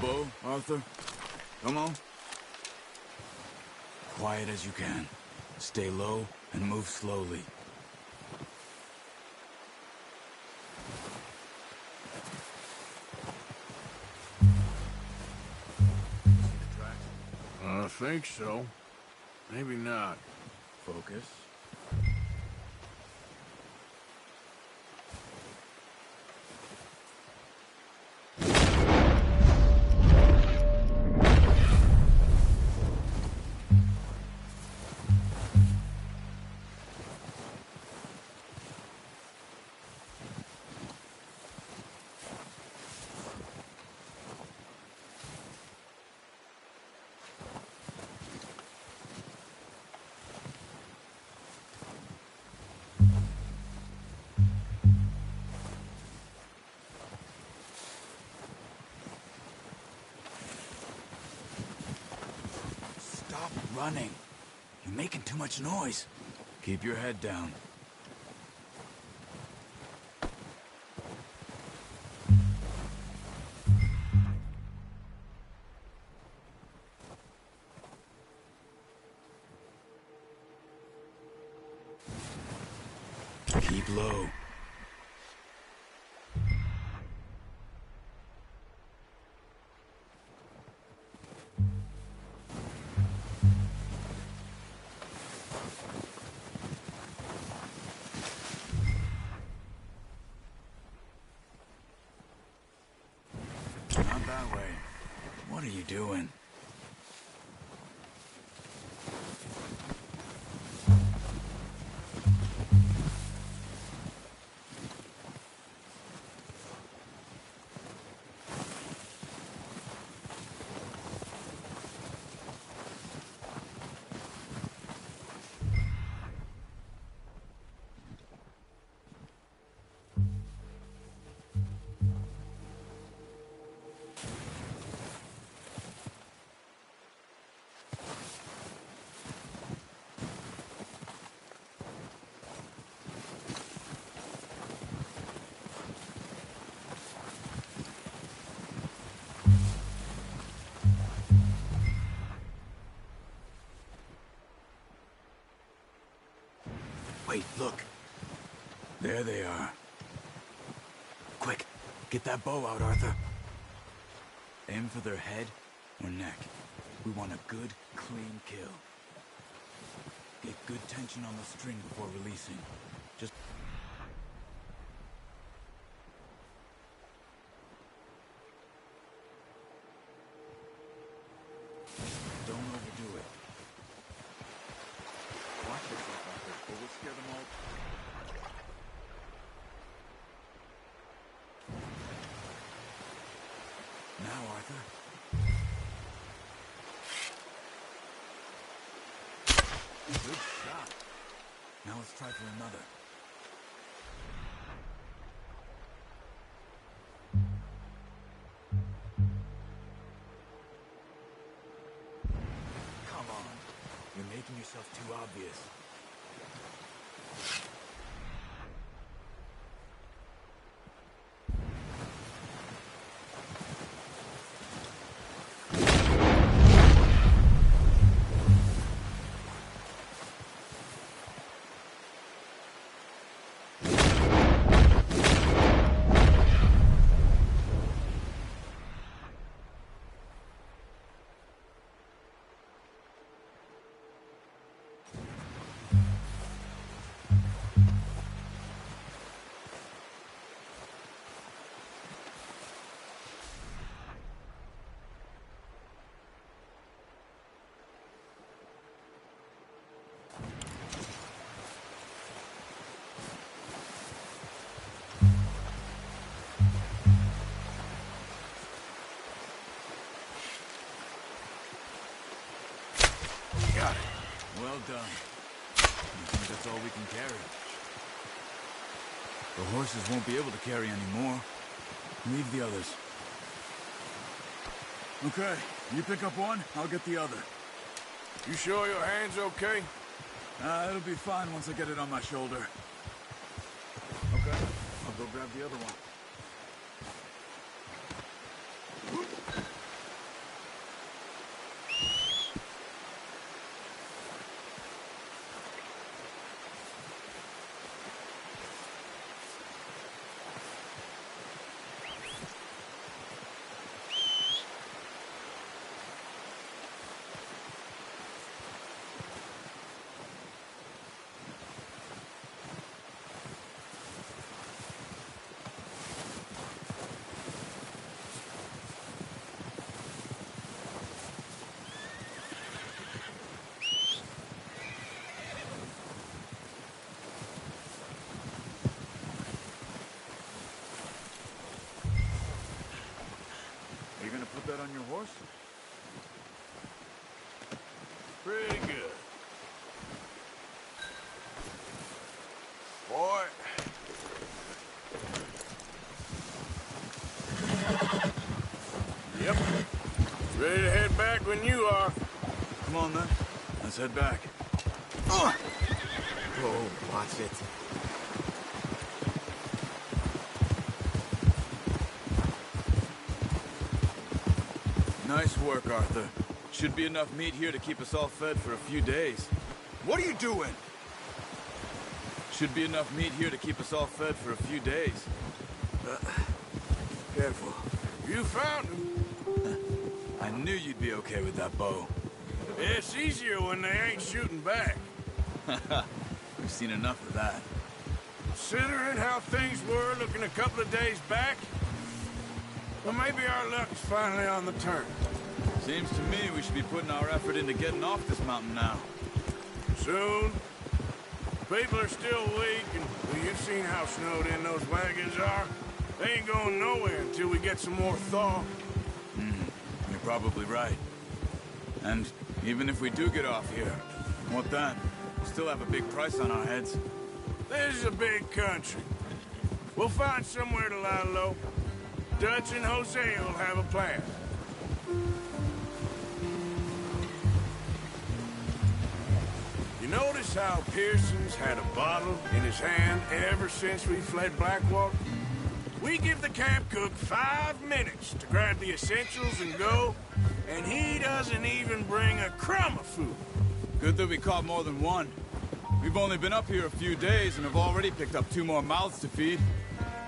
Bow, Arthur. Come on. Quiet as you can. Stay low and move slowly. I think so. Maybe not. Focus. Stop running. You're making too much noise. Keep your head down. Keep low. Not that way. What are you doing? Wait, look. There they are. Quick, get that bow out, Arthur. Aim for their head or neck. We want a good, clean kill. Get good tension on the string before releasing. Just... don't overdo it. Watch yourself, Arthur, or we'll scare them all. Now, Arthur. Good shot. Now let's try for another. Come on. You're making yourself too obvious. Got it. Well done. I think that's all we can carry. The horses won't be able to carry any more. Leave the others. Okay, you pick up one, I'll get the other. You sure your hand's okay? It'll be fine once I get it on my shoulder. Okay, I'll go grab the other one. That on your horse? Pretty good. Boy. Yep. Ready to head back when you are. Come on then. Let's head back. Oh, watch it. Nice work, Arthur. Should be enough meat here to keep us all fed for a few days. What are you doing? Should be enough meat here to keep us all fed for a few days. Careful. You found him. I knew you'd be okay with that bow. It's easier when they ain't shooting back. We've seen enough of that. Considering how things were looking a couple of days back, well, maybe our luck's finally on the turn. Seems to me we should be putting our effort into getting off this mountain now. Soon. People are still weak, and well, you've seen how snowed in those wagons are. They ain't going nowhere until we get some more thaw. You're probably right. And even if we do get off here, what then? We'll still have a big price on our heads. This is a big country. We'll find somewhere to lie low. Dutch and Hosea will have a plan. You notice how Pearson's had a bottle in his hand ever since we fled Blackwater? We give the camp cook 5 minutes to grab the essentials and go, and he doesn't even bring a crumb of food. Good that we caught more than one. We've only been up here a few days and have already picked up 2 more mouths to feed.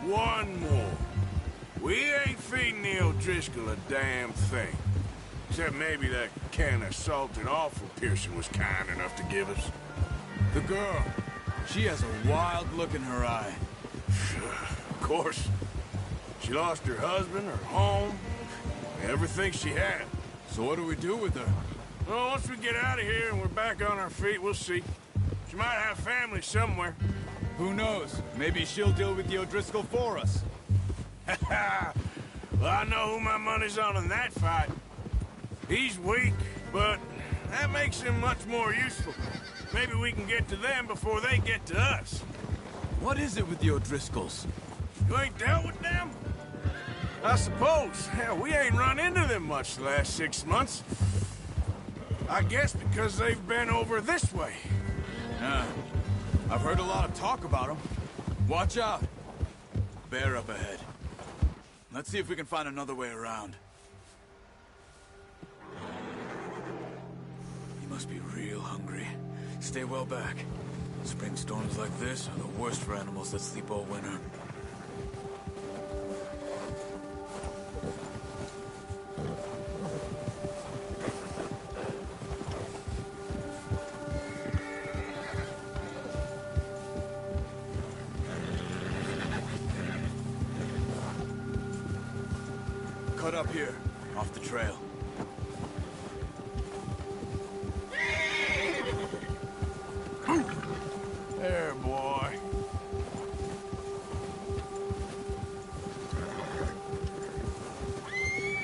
1 more. We ain't feeding the O'Driscoll a damn thing. Except maybe that can of salted offal Pearson was kind enough to give us. The girl. She has a wild look in her eye. Of course. She lost her husband, her home, everything she had. So what do we do with her? Well, once we get out of here and we're back on our feet, we'll see. She might have family somewhere. Who knows? Maybe she'll deal with the O'Driscoll for us. Well, I know who my money's on in that fight. He's weak, but that makes him much more useful. Maybe we can get to them before they get to us. What is it with the O'Driscolls? You ain't dealt with them? I suppose. Hell, we ain't run into them much the last 6 months. I guess because they've been over this way. Yeah. I've heard a lot of talk about them. Watch out. Bear up ahead. Let's see if we can find another way around. He must be real hungry. Stay well back. Spring storms like this are the worst for animals that sleep all winter. Cut up here, off the trail. There, boy.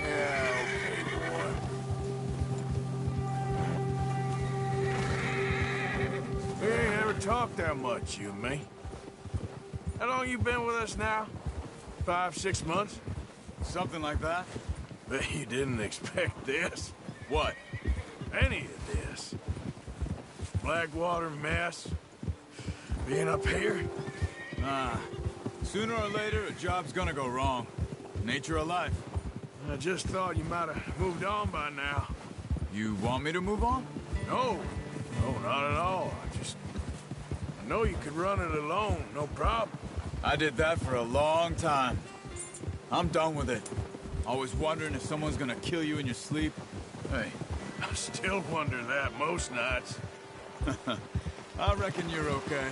Yeah, okay, boy. We ain't ever talked that much, you and me. How long you been with us now? 5, 6 months? Something like that? Bet you didn't expect this. What? Any of this. Blackwater mess. Being up here. Sooner or later, a job's gonna go wrong. Nature of life. I just thought you might have moved on by now. You want me to move on? No. No, not at all. I know you could run it alone, no problem. I did that for a long time. I'm done with it. Always wondering if someone's gonna kill you in your sleep. Hey, I still wonder that most nights. I reckon you're okay.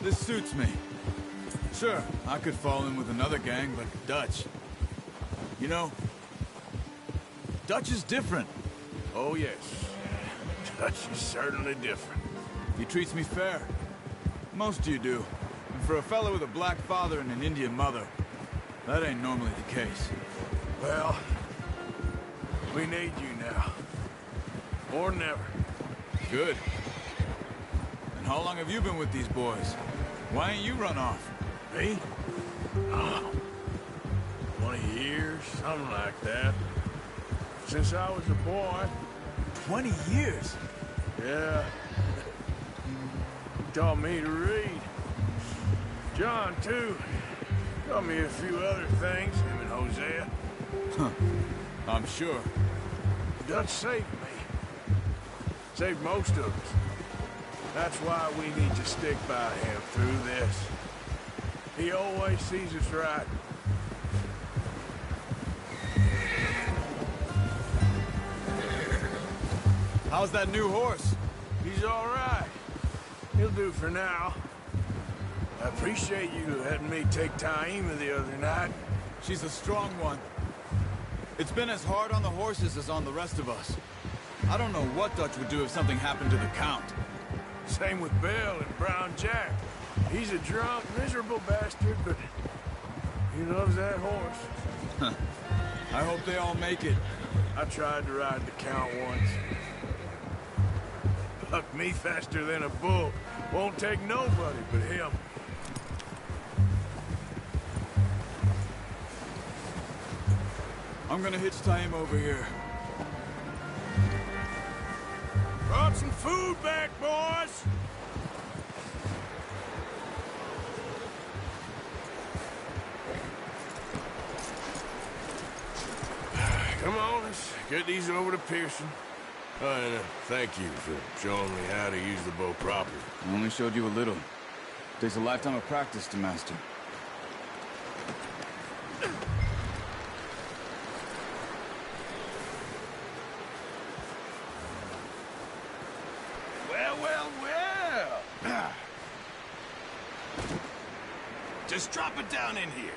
This suits me. Sure, I could fall in with another gang, but Dutch. You know, Dutch is different. Oh, yes. Dutch is certainly different. He treats me fair. Most of you do. And for a fellow with a black father and an Indian mother, that ain't normally the case. Well, we need you now. More than ever. Good. And how long have you been with these boys? Why ain't you run off? Me? Oh, 20 years, something like that. Since I was a boy. 20 years? Yeah. He taught me to read. John, too. Taught me a few other things, him and Hosea. Huh. I'm sure. Dutch saved me. Saved most of us. That's why we need to stick by him through this. He always sees us right. How's that new horse? He's all right. He'll do for now. I appreciate you letting me take Taima the other night. She's a strong one. It's been as hard on the horses as on the rest of us. I don't know what Dutch would do if something happened to the Count. Same with Bill and Brown Jack. He's a drunk, miserable bastard, but he loves that horse. I hope they all make it. I tried to ride the Count once. Bucked me faster than a bull. Won't take nobody but him. I'm gonna hitch time over here. Brought some food back, boys! Come on, let's get these over to Pearson. And thank you for showing me how to use the bow properly. I only showed you a little. Takes a lifetime of practice to master. Well, well, well! Just drop it down in here.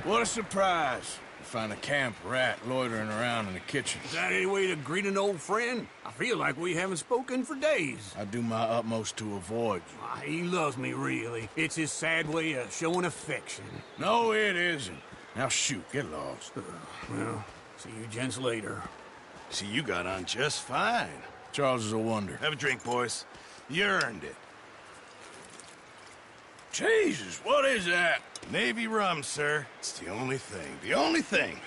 What a surprise. To find a camp rat loitering around in the kitchen. Is that any way to greet an old friend? I feel like we haven't spoken for days. I do my utmost to avoid you. Why, he loves me, really. It's his sad way of showing affection. No, it isn't. Now shoot, get lost. Well, see you gents later. See, you got on just fine. Charles is a wonder. Have a drink, boys. You earned it. Jesus, what is that? Navy rum, sir. It's the only thing. The only thing.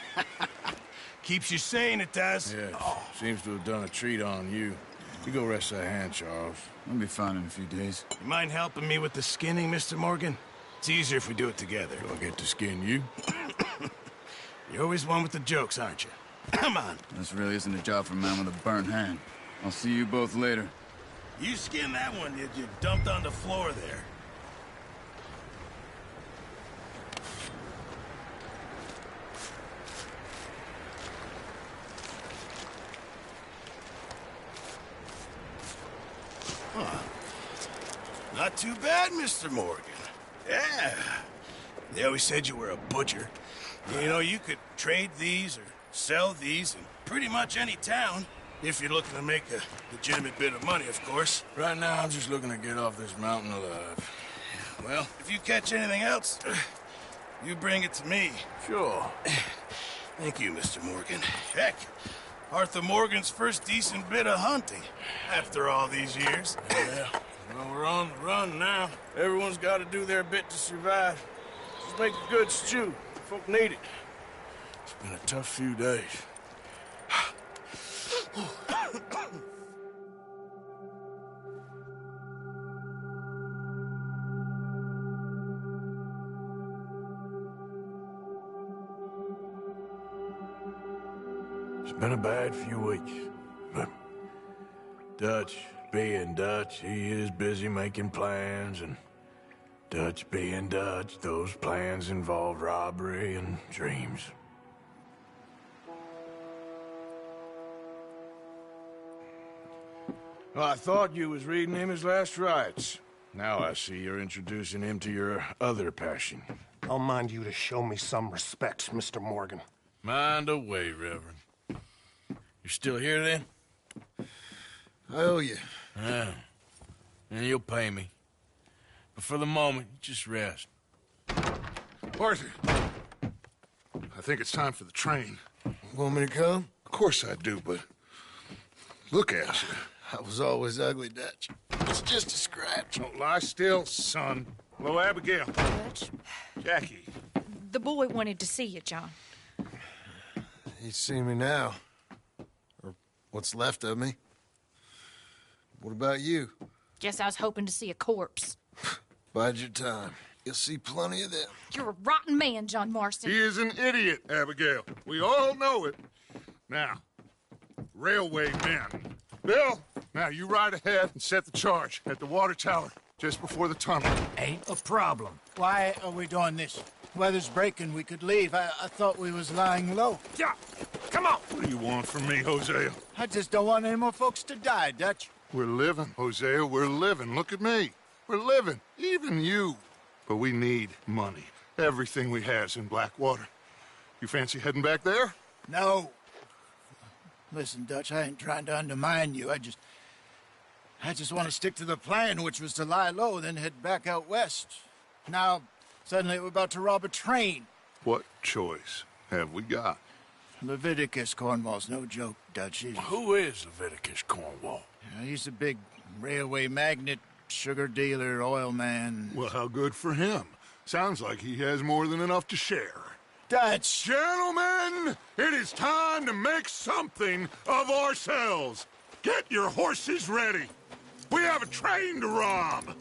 Keeps you sane, it does. Yeah, seems to have done a treat on you. You go rest that hand, Charles. I'll be fine in a few days. You mind helping me with the skinning, Mr. Morgan? It's easier if we do it together. Do I get to skin you? You're always one with the jokes, aren't you? Come on. This really isn't a job for a man with a burnt hand. I'll see you both later. You skinned that one you dumped on the floor there. Huh. Not too bad, Mr. Morgan. Yeah. They always said you were a butcher. You know, you could trade these or sell these in pretty much any town. If you're looking to make a legitimate bit of money, of course. Right now, I'm just looking to get off this mountain alive. Well, if you catch anything else, you bring it to me. Sure. Thank you, Mr. Morgan. Heck, Arthur Morgan's first decent bit of hunting after all these years. Yeah. Well, we're on the run now. Everyone's got to do their bit to survive. Just make a good stew. Folk need it. It's been a tough few days. It's been a bad few weeks, but Dutch being Dutch, he is busy making plans, and Dutch being Dutch, those plans involve robbery and dreams. Well, I thought you was reading him his last rites. Now I see you're introducing him to your other passion. I'll mind you to show me some respect, Mr. Morgan. Mind away, Reverend. You're still here, then? I owe you. Yeah. And you'll pay me. But for the moment, just rest. Arthur, I think it's time for the train. Want me to come? Of course I do, but look at you. I was always ugly, Dutch. It's just a scratch. Don't lie still, son. Hello, Abigail. Dutch, Jackie. the boy wanted to see you, John. He's seen me now. Or what's left of me. What about you? Guess I was hoping to see a corpse. Bide your time. You'll see plenty of them. You're a rotten man, John Marston. He is an idiot, Abigail. We all know it. Now, railway men. Bill, now you ride ahead and set the charge at the water tower just before the tunnel. Ain't a problem. Why are we doing this? Weather's breaking, we could leave. I thought we was lying low. Yeah, come on. What do you want from me, Hosea? I just don't want any more folks to die, Dutch. We're living, Hosea, we're living. Look at me. We're living, even you. But we need money. Everything we has in Blackwater. You fancy heading back there? No. Listen, Dutch, I ain't trying to undermine you. I just want to stick to the plan, which was to lie low, then head back out west. Now, suddenly we're about to rob a train. What choice have we got? Leviticus Cornwall's no joke, Dutch. Who is Leviticus Cornwall? He's a big railway magnate, sugar dealer, oil man. Well, how good for him. Sounds like he has more than enough to share. Dutch! Gentlemen, it is time to make something of ourselves. Get your horses ready. We have a train to rob.